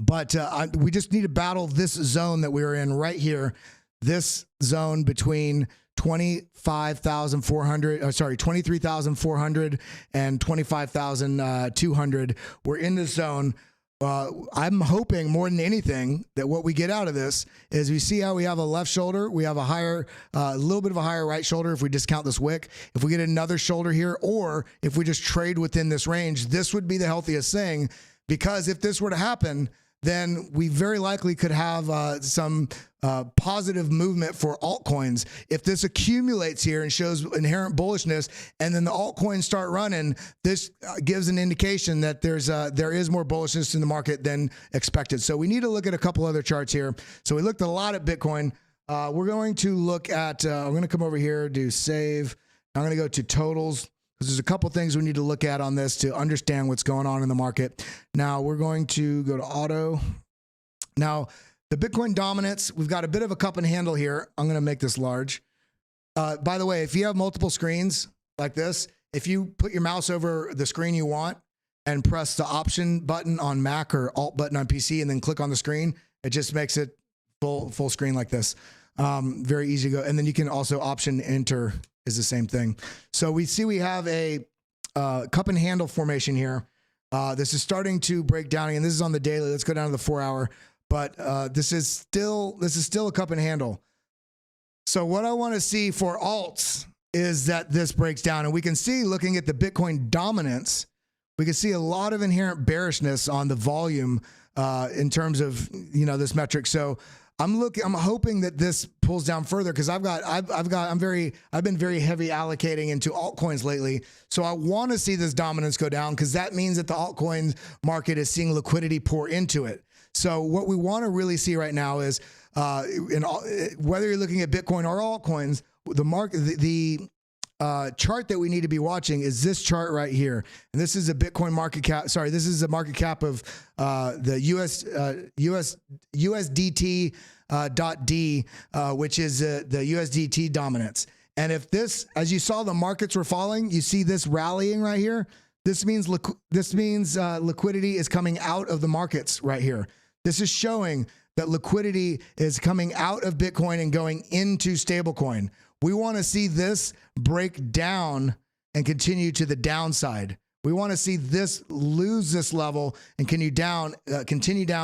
But we just need to battle this zone that we were in right here. This zone between 23,400 and 25,200. We're in this zone. I'm hoping more than anything that what we get out of this is we see how we have a left shoulder. We have a higher, a little bit of a higher right shoulder if we discount this wick. If we get another shoulder here, or if we just trade within this range, this would be the healthiest thing, because if this were to happen, then we very likely could have some positive movement for altcoins. If this accumulates here and shows inherent bullishness, and then the altcoins start running, this gives an indication that there is more bullishness in the market than expected. So we need to look at a couple other charts here. So we looked a lot at Bitcoin. We're going to look at, I'm going to come over here, do save. I'm going to go to totals, because there's a couple things we need to look at on this to understand what's going on in the market. Now we're going to go to auto. Now the Bitcoin dominance, we've got a bit of a cup and handle here. I'm going to make this large. By the way, if you have multiple screens like this, if you put your mouse over the screen you want and press the option button on Mac or alt button on PC and then click on the screen, it just makes it full screen like this. Very easy to go. And then you can also option enter is the same thing. So we see we have a cup and handle formation here. This is starting to break down, and this is on the daily. Let's go down to the 4 hour. But this is still a cup and handle. So what I want to see for alts is that this breaks down, and we can see, looking at the Bitcoin dominance, we can see a lot of inherent bearishness on the volume in terms of this metric. So I'm hoping that this pulls down further, because I've been very heavy allocating into altcoins lately. So I want to see this dominance go down, because that means that the altcoins market is seeing liquidity pour into it. So what we want to really see right now is, whether you're looking at Bitcoin or altcoins, the chart that we need to be watching is this chart right here. And this is a Bitcoin market cap. Sorry, this is a market cap of the USDT .D, which is the USDT dominance. And if this, as you saw, the markets were falling, you see this rallying right here. This means liquidity is coming out of the markets right here. This is showing that liquidity is coming out of Bitcoin and going into stablecoin. We want to see this break down and continue to the downside. We want to see this lose this level and continue down,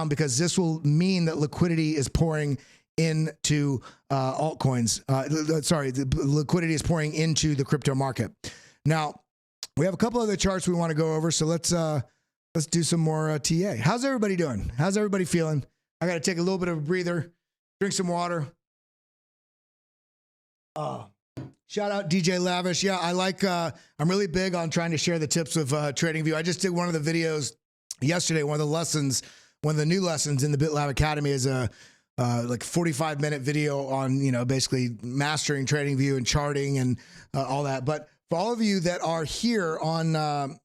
because this will mean that liquidity is pouring into altcoins. The liquidity is pouring into the crypto market. Now, we have a couple other charts we want to go over, so let's do some more TA. How's everybody doing? How's everybody feeling? I got to take a little bit of a breather, drink some water. Shout out DJ Lavish. Yeah, I'm really big on trying to share the tips of TradingView. I just did one of the videos yesterday. One of the new lessons in the BitLab Academy is a like 45-minute video on, basically mastering TradingView and charting and all that. But for all of you that are here on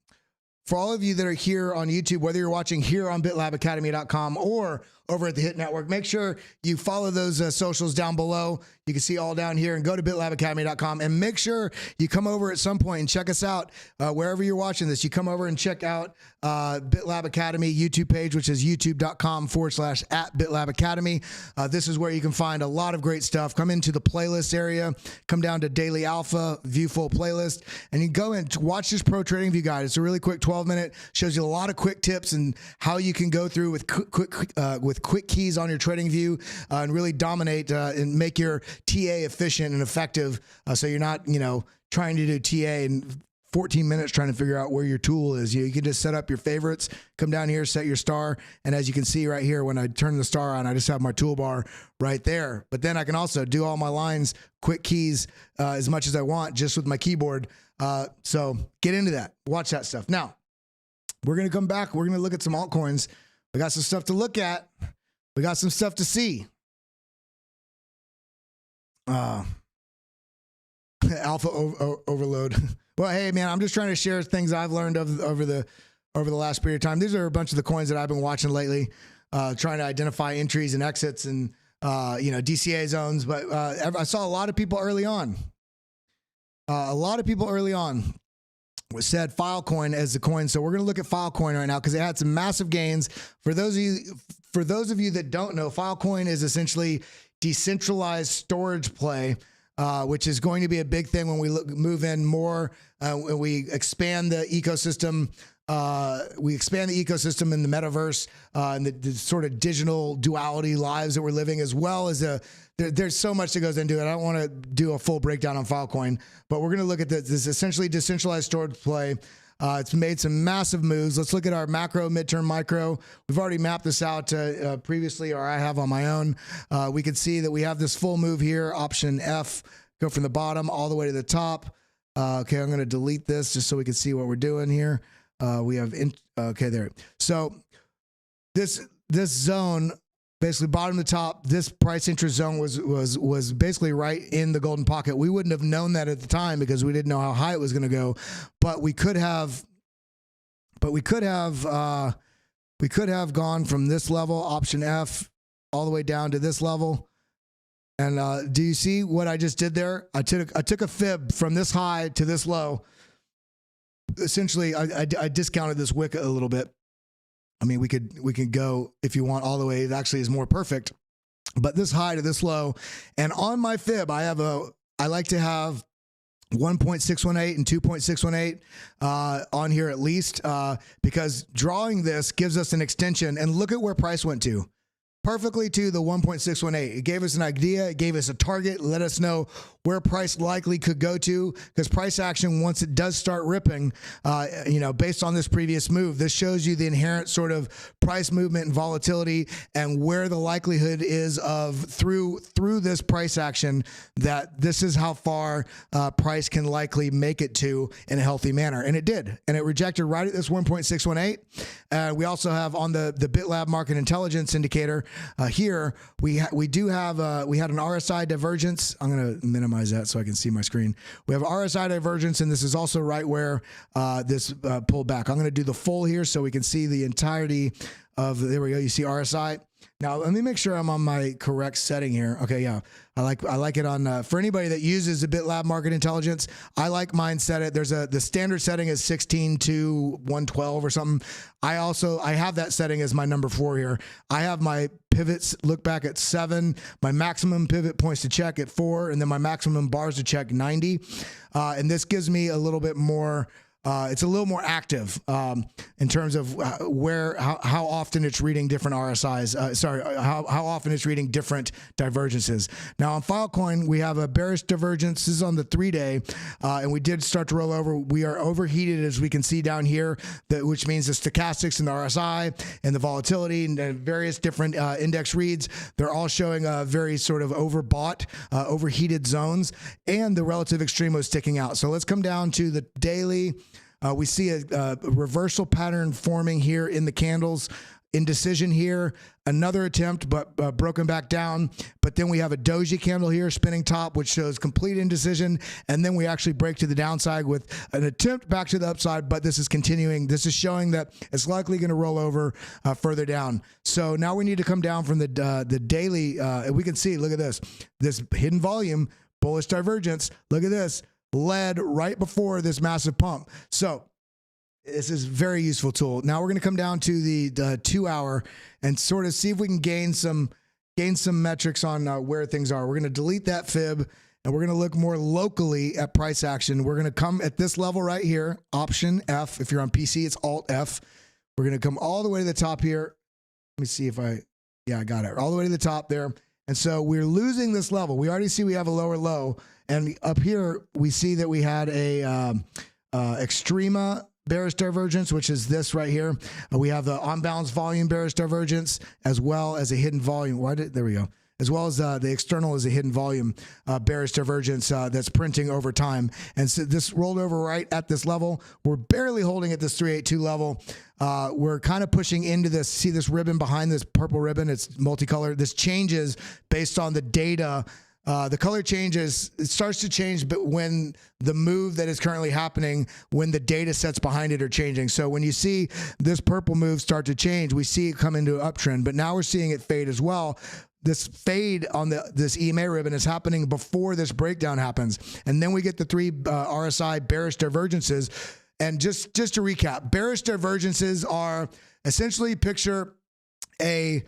YouTube, whether you're watching here on bitlabacademy.com or over at the Hit Network, make sure you follow those socials down below. You can see all down here, and go to bitlabacademy.com and make sure you come over at some point and check us out wherever you're watching this. You come over and check out BitLab Academy YouTube page, which is youtube.com/@BitLab This is where you can find a lot of great stuff. Come into the playlist area, come down to Daily Alpha, View Full Playlist, and you go and watch this Pro Trading View guide. It's a really quick 12-minute, shows you a lot of quick tips and how you can go through with quick keys on your Trading View and really dominate and make your TA efficient and effective. So you're not, trying to do TA in 14 minutes trying to figure out where your tool is. You can just set up your favorites, come down here, set your star. And as you can see right here, when I turn the star on, I just have my toolbar right there. But then I can also do all my lines, quick keys as much as I want just with my keyboard. So get into that. Watch that stuff. Now, we're going to come back. We're going to look at some altcoins. We got some stuff to look at. We got some stuff to see. Alpha overload. Well, hey man, I'm just trying to share things I've learned over the last period of time. These are a bunch of the coins that I've been watching lately, trying to identify entries and exits and DCA zones. But I saw a lot of people early on. Said Filecoin as the coin. So we're going to look at Filecoin right now because it had some massive gains. For those of you that don't know, Filecoin is essentially decentralized storage play, which is going to be a big thing when we move in more. When we expand the ecosystem. We expand the ecosystem in the metaverse and the sort of digital duality lives that we're living, as well as there's so much that goes into it. I don't want to do a full breakdown on Filecoin, but we're going to look at this essentially decentralized storage play. It's made some massive moves. Let's look at our macro, midterm, micro. We've already mapped this out previously, or I have on my own. We can see that we have this full move here, option F, go from the bottom all the way to the top. Okay, I'm going to delete this just so we can see what we're doing here. We have, okay, there. So this zone, basically bottom to top, this price interest zone was basically right in the golden pocket. We wouldn't have known that at the time because we didn't know how high it was going to go, but we could have gone from this level, option F, all the way down to this level. And do you see what I just did there? I took a fib from this high to this low. Essentially, I discounted this wick a little bit. I mean, we could go, if you want, all the way. It actually is more perfect. But this high to this low, and on my fib, I like to have 1.618 and 2.618 on here at least, because drawing this gives us an extension. And look at where price went to. Perfectly to the 1.618. It gave us an idea. It gave us a target. Let us know where price likely could go to, because price action, once it does start ripping, based on this previous move, this shows you the inherent sort of price movement and volatility and where the likelihood is of through this price action that this is how far price can likely make it to in a healthy manner. And it did. And it rejected right at this 1.618. We also have on the BitLab market intelligence indicator here, we had an RSI divergence. I'm going to minimize that so I can see my screen. We have RSI divergence, and this is also right where this pulled back. I'm going to do the full here so we can see the entirety of, there we go. You see RSI. Now, let me make sure I'm on my correct setting here. Okay, yeah. I like it on, for anybody that uses the BitLab market intelligence, I like mine set it. The standard setting is 16 to 112 or something. I have that setting as my number 4 here. I have my pivots look back at 7. My maximum pivot points to check at 4, and then my maximum bars to check 90. And this gives me a little bit more, it's a little more active in terms of how often it's reading different RSIs. How often it's reading different divergences. Now on Filecoin, we have a bearish divergence. This is on the 3-day, and we did start to roll over. We are overheated, as we can see down here, which means the stochastics and the RSI and the volatility and various different index reads. They're all showing very sort of overbought, overheated zones, and the relative extreme was sticking out. So let's come down to the daily. We see a reversal pattern forming here in the candles indecision here, another attempt, but broken back down. But then we have a doji candle here, spinning top, which shows complete indecision. And then we actually break to the downside with an attempt back to the upside, but this is continuing. This is showing that it's likely going to roll over further down. So now we need to come down from the daily. We can see, look at this hidden volume, bullish divergence. Look at this, led right before this massive pump. So this is a very useful tool. Now we're going to come down to the 2 hour and sort of see if we can gain some metrics on where things are. We're going to delete that fib and we're going to look more locally at price action. We're going to come at this level right here, Option F. If you're on PC, it's Alt F. We're going to come all the way to the top here. Let me see if I got it. All the way to the top there. And so we're losing this level. We already see we have a lower low. And up here, we see that we had a extrema bearish divergence, which is this right here. We have the on-balance volume bearish divergence, as well as a hidden volume. There we go. As well as the external is a hidden volume bearish divergence that's printing over time. And so this rolled over right at this level. We're barely holding at this 382 level. We're kind of pushing into this. See this ribbon behind this purple ribbon? It's multicolored. This changes based on the data. The color changes, it starts to change, but when the move that is currently happening, when the data sets behind it are changing. So when you see this purple move start to change, we see it come into an uptrend, but now we're seeing it fade as well. This fade on this EMA ribbon is happening before this breakdown happens. And then we get the three RSI bearish divergences. And just to recap, bearish divergences are essentially, picture a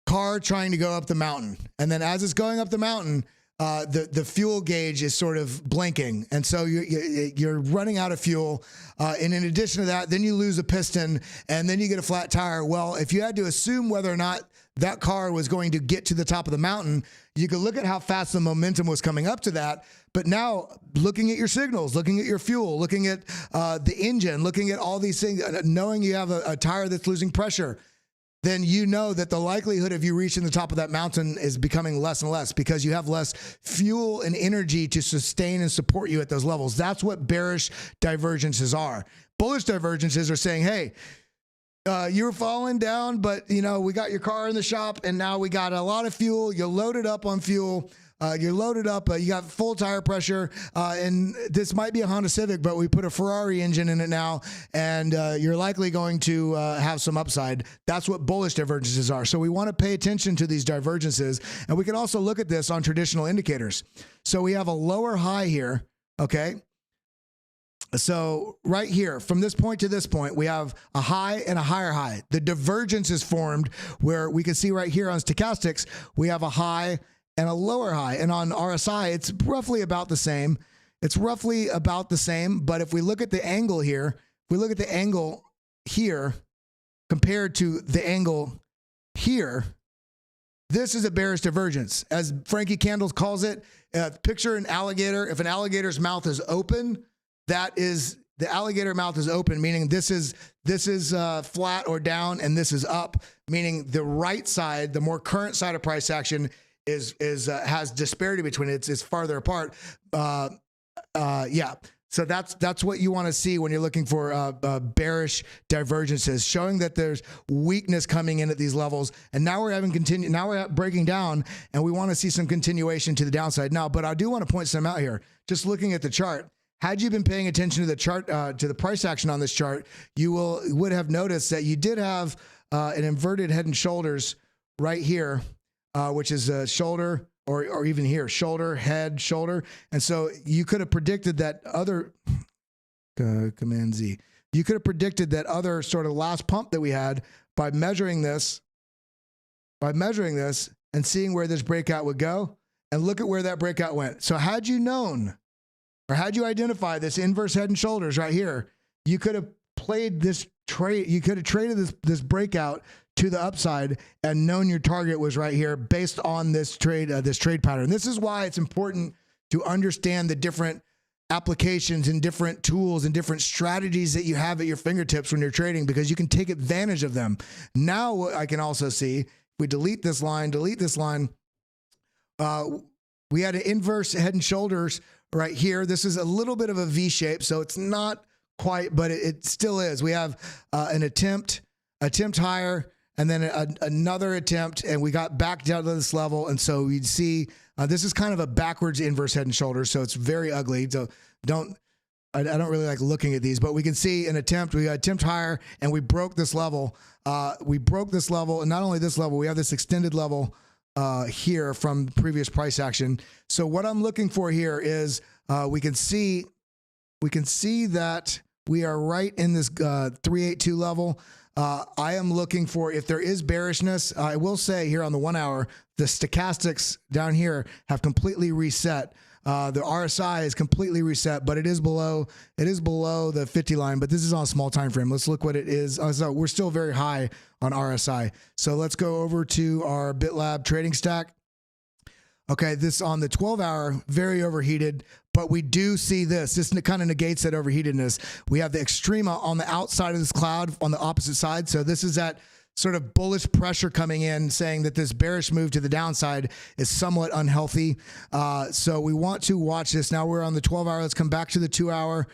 car trying to go up the mountain, and then as it's going up the mountain, the fuel gauge is sort of blinking, and so you're running out of fuel. And in addition to that, then you lose a piston, and then you get a flat tire. Well, if you had to assume whether or not that car was going to get to the top of the mountain, you could look at how fast the momentum was coming up to that. But now, looking at your signals, looking at your fuel, looking at the engine, looking at all these things, knowing you have a tire that's losing pressure, then you know that the likelihood of you reaching the top of that mountain is becoming less and less because you have less fuel and energy to sustain and support you at those levels. That's what bearish divergences are. Bullish divergences are saying, hey, you were falling down, but we got your car in the shop and now we got a lot of fuel. You're loaded up on fuel. You're loaded up, you got full tire pressure, and this might be a Honda Civic, but we put a Ferrari engine in it now, and you're likely going to have some upside. That's what bullish divergences are. So we want to pay attention to these divergences, and we can also look at this on traditional indicators. So we have a lower high here, okay? So right here, from this point to this point, we have a high and a higher high. The divergence is formed where we can see right here on stochastics, we have a high and a lower high. And on RSI, it's roughly about the same. It's roughly about the same. But if we look at the angle here, if we look at the angle here compared to the angle here, this is a bearish divergence. As Frankie Candles calls it, picture an alligator. If an alligator's mouth is open, that is, the alligator mouth is open, meaning this is flat or down, and this is up, meaning the right side, the more current side of price action, has disparity between it. It's farther apart. Yeah. So that's what you want to see when you're looking for bearish divergences, showing that there's weakness coming in at these levels. And now we're breaking down, and we want to see some continuation to the downside now. But I do want to point some out here. Just looking at the chart, had you been paying attention to the chart, to the price action on this chart, you would have noticed that you did have an inverted head and shoulders right here. Which is a shoulder, or even here, shoulder, head, shoulder. And so you could have predicted that other, Command Z, you could have predicted that other sort of last pump that we had by measuring this and seeing where this breakout would go, and look at where that breakout went. So had you known, or had you identified this inverse head and shoulders right here, you could have played this trade, you could have traded this breakout to the upside and known your target was right here based on this trade pattern. This is why it's important to understand the different applications and different tools and different strategies that you have at your fingertips when you're trading, because you can take advantage of them. Now, what I can also see, if we delete this line, we had an inverse head and shoulders right here. This is a little bit of a V shape, so it's not quite, but it still is. We have an attempt higher, and then another attempt, and we got back down to this level. And so you'd see this is kind of a backwards inverse head and shoulders, so it's very ugly. So I don't really like looking at these, but we can see an attempt. We attempt higher, and we broke this level. We broke this level, and not only this level, we have this extended level here from previous price action. So what I'm looking for here is we can see that we are right in this 382 level. I am looking for, if there is bearishness, I will say here on the 1 hour, the stochastics down here have completely reset. The RSI is completely reset, but it is below the 50 line, but this is on a small time frame. Let's look what it is. So we're still very high on RSI. So let's go over to our BitLab trading stack. Okay, this on the 12 hour, very overheated, but we do see this. This kind of negates that overheatedness. We have the extrema on the outside of this cloud on the opposite side. So this is that sort of bullish pressure coming in, saying that this bearish move to the downside is somewhat unhealthy. So we want to watch this. Now we're on the 12 hour. Let's come back to the 2 hour.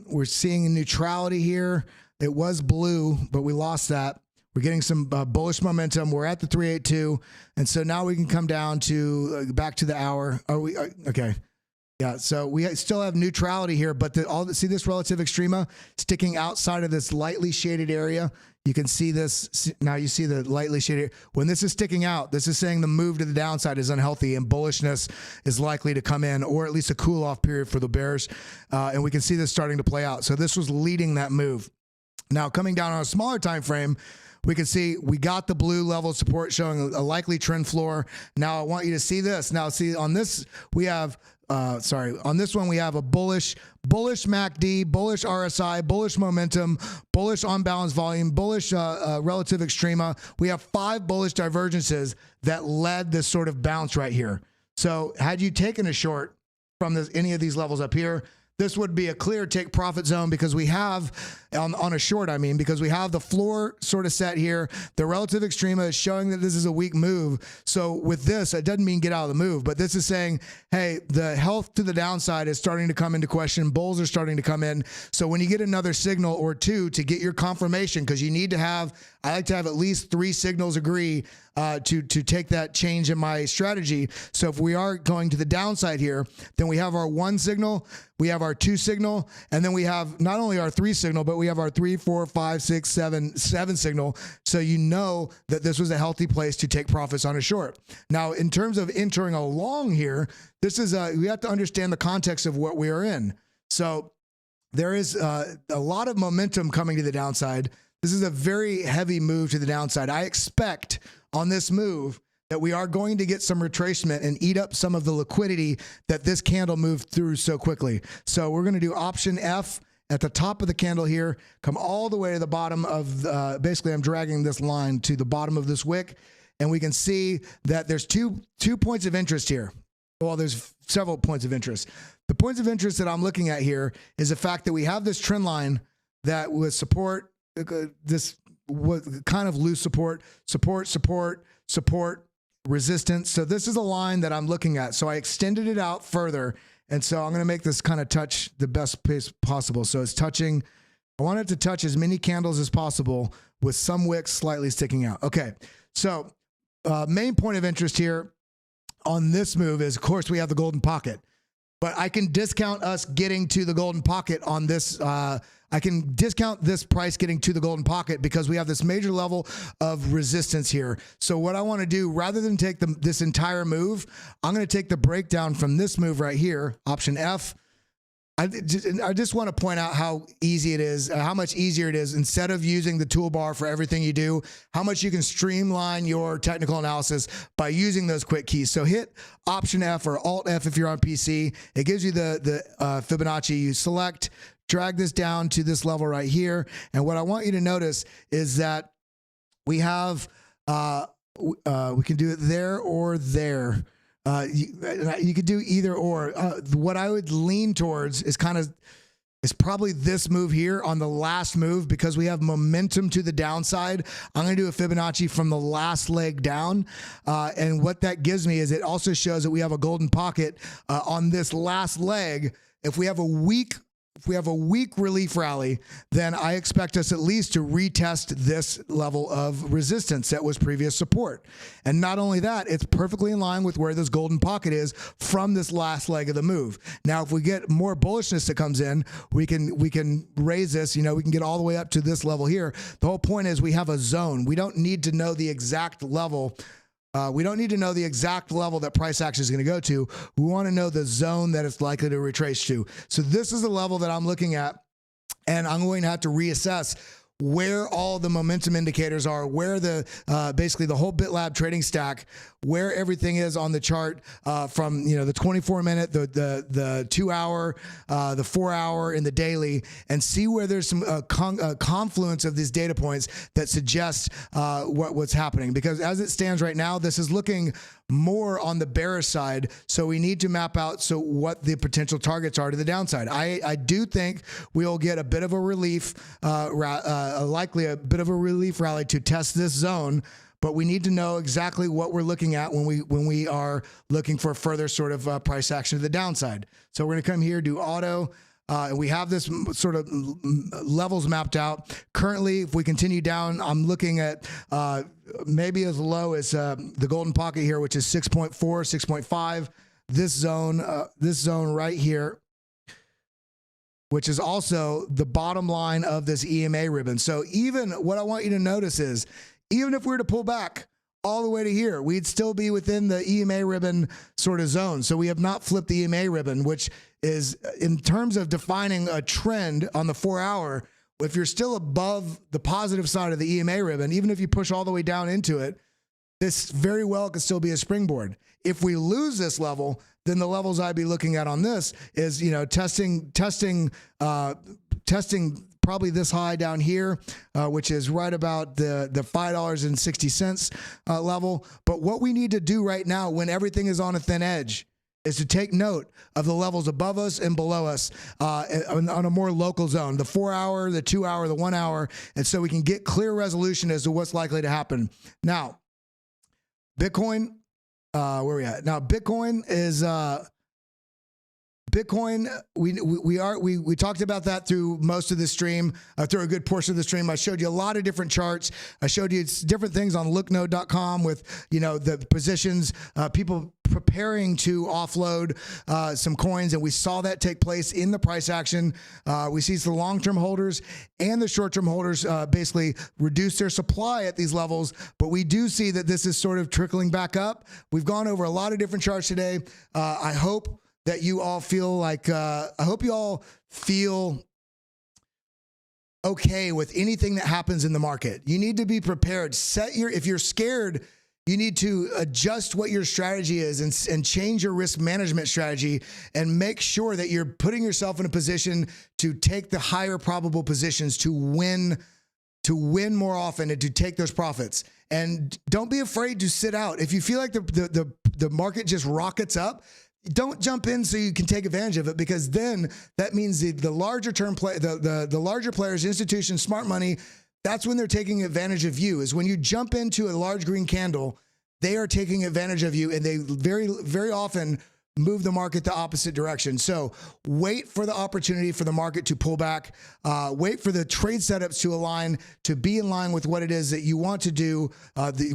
We're seeing neutrality here. It was blue, but we lost that. We're getting some bullish momentum. We're at the 382. And so now we can come down to back to the hour. Are we okay? Yeah, so we still have neutrality here, but see this relative extrema sticking outside of this lightly shaded area. You can see this now. You see the lightly shaded. When this is sticking out, this is saying the move to the downside is unhealthy and bullishness is likely to come in, or at least a cool off period for the bears. And we can see this starting to play out. So this was leading that move. Now coming down on a smaller time frame, we can see we got the blue level support showing a likely trend floor. Now I want you to see this. Now see on this we have. On this one we have a bullish MACD, bullish RSI, bullish momentum, bullish on balance volume, bullish relative extrema. We have 5 bullish divergences that led this sort of bounce right here. So had you taken a short from any of these levels up here, this would be a clear take profit zone, because we have on a short, because we have the floor sort of set here. The relative extrema is showing that this is a weak move. So with this, it doesn't mean get out of the move, but this is saying, hey, the health to the downside is starting to come into question. Bulls are starting to come in. So when you get another signal or two to get your confirmation, because you need to have, I like to have at least 3 signals agree to take that change in my strategy. So if we are going to the downside here, then we have our 1 signal, we have our 2 signal, and then we have not only our 3 signal, but we have our 3, 4, 5, 6, 7 signal. So you know that this was a healthy place to take profits on a short. Now, in terms of entering a long here, this is we have to understand the context of what we are in. So there is a lot of momentum coming to the downside. This is a very heavy move to the downside. I expect on this move that we are going to get some retracement and eat up some of the liquidity that this candle moved through so quickly. So we're going to do option F at the top of the candle here, come all the way to the bottom of, basically I'm dragging this line to the bottom of this wick, and we can see that there's two points of interest here. Well, there's several points of interest. The points of interest that I'm looking at here is the fact that we have this trend line that was support, this was kind of loose support, resistance. So this is a line that I'm looking at. So I extended it out further. And so I'm going to make this kind of touch the best pace possible. So it's touching, I want it to touch as many candles as possible with some wicks slightly sticking out. Okay. So main point of interest here on this move is, of course, we have the golden pocket, but I can discount us getting to the golden pocket on this. I can discount this price getting to the golden pocket because we have this major level of resistance here. So what I want to do, rather than take this entire move, I'm going to take the breakdown from this move right here, option F. I just want to point out how easy it is, how much easier it is, instead of using the toolbar for everything you do, how much you can streamline your technical analysis by using those quick keys. So hit option F or alt F if you're on PC. It gives you the Fibonacci. You select, drag this down to this level right here. And what I want you to notice is that we have, we can do it there or there. You could do either or. What I would lean towards is probably this move here on the last move, because we have momentum to the downside. I'm going to do a Fibonacci from the last leg down. And what that gives me is it also shows that we have a golden pocket on this last leg. If we have a weak if we have a weak relief rally, then I expect us at least to retest this level of resistance that was previous support. And not only that, it's perfectly in line with where this golden pocket is from this last leg of the move. Now, if we get more bullishness that comes in, we can raise this, we can get all the way up to this level here. The whole point is we have a zone. We don't need to know the exact level. We don't need to know the exact level that price action is going to go to. We want to know the zone that it's likely to retrace to. So this is the level that I'm looking at, and I'm going to have to reassess where all the momentum indicators are, where the basically the whole BitLab trading stack, where everything is on the chart from the 24-minute, the 2-hour, the 4-hour, and the daily, and see where there's some confluence of these data points that suggest what's happening. Because as it stands right now, this is looking more on the bearish side, so we need to map out what the potential targets are to the downside. I do think we'll get a bit of a relief, likely a bit of a relief rally to test this zone, but we need to know exactly what we're looking at when we are looking for further sort of price action to the downside. So we're going to come here, do auto. And we have this sort of levels mapped out. Currently, if we continue down, I'm looking at maybe as low as the golden pocket here, which is 6.4, 6.5. This zone right here, which is also the bottom line of this EMA ribbon. So even what I want you to notice is, even if we were to pull back all the way to here, we'd still be within the EMA ribbon sort of zone. So we have not flipped the EMA ribbon, which is, in terms of defining a trend on the 4-hour, if you're still above the positive side of the EMA ribbon, even if you push all the way down into it, this very well could still be a springboard. If we lose this level, then the levels I'd be looking at on this is, testing probably this high down here, which is right about the $5.60 level. But what we need to do right now, when everything is on a thin edge, is to take note of the levels above us and below us on a more local zone, the 4-hour, the 2-hour, the 1-hour, and so we can get clear resolution as to what's likely to happen. Now, Bitcoin, where are we at? Now, Bitcoin is Bitcoin, we talked about that through most of the stream, through a good portion of the stream. I showed you a lot of different charts. I showed you different things on looknode.com with, the positions, people preparing to offload some coins, and we saw that take place in the price action. We see the long-term holders and the short-term holders basically reduce their supply at these levels, but we do see that this is sort of trickling back up. We've gone over a lot of different charts today. I hope that you all feel like, I hope you all feel okay with anything that happens in the market. You need to be prepared. If you're scared, you need to adjust what your strategy is and change your risk management strategy and make sure that you're putting yourself in a position to take the higher probable positions to win more often and to take those profits. And don't be afraid to sit out. If you feel like the market just rockets up, don't jump in so you can take advantage of it, because then that means the larger term play, the larger players, institutions, smart money, that's when they're taking advantage of you. Is when you jump into a large green candle, they are taking advantage of you, and they very, very often move the market the opposite direction. So wait for the opportunity for the market to pull back. Wait for the trade setups to align, to be in line with what it is that you want to do,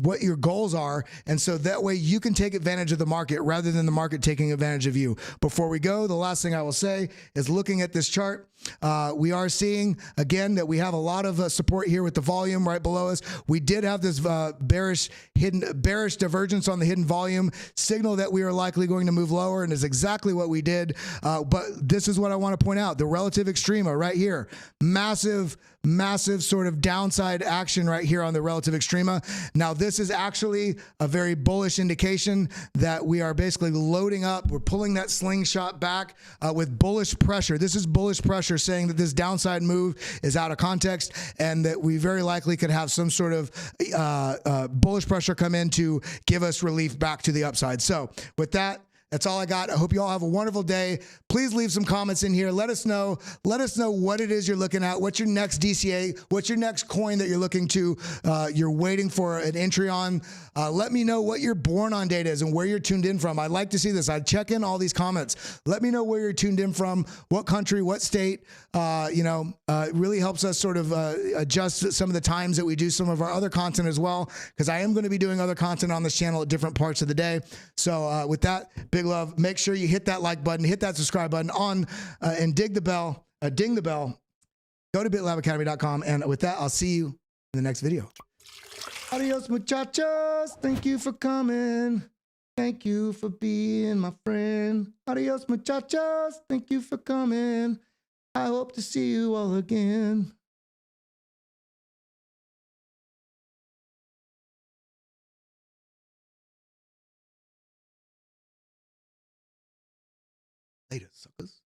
what your goals are. And so that way you can take advantage of the market rather than the market taking advantage of you. Before we go, the last thing I will say is, looking at this chart, we are seeing again that we have a lot of support here with the volume right below us. We did have this bearish divergence on the hidden volume signal that we are likely going to move lower, and is exactly what we did. But this is what I want to point out: the relative extrema right here, massive sort of downside action right here on the relative extrema. Now, this is actually a very bullish indication that we are basically loading up. We're pulling that slingshot back with bullish pressure. This is bullish pressure saying that this downside move is out of context, and that we very likely could have some sort of bullish pressure come in to give us relief back to the upside. So with that, That's all I got. I hope you all have a wonderful day. Please leave some comments in here. Let us know what it is you're looking at. What's your next DCA? What's your next coin that you're looking to, you're waiting for an entry on? Let me know what your born on date is and where you're tuned in from. I'd like to see this. I'd check in all these comments. Let me know where you're tuned in from, what country, what state. It really helps us sort of adjust some of the times that we do some of our other content as well, because I am going to be doing other content on this channel at different parts of the day. So with that, big love. Make sure you hit that like button, hit that subscribe button and ding the bell. Go to bitlabacademy.com. And with that, I'll see you in the next video. Adios, muchachos. Thank you for coming. Thank you for being my friend. Adios, muchachos. Thank you for coming. I hope to see you all again. Later, suckers.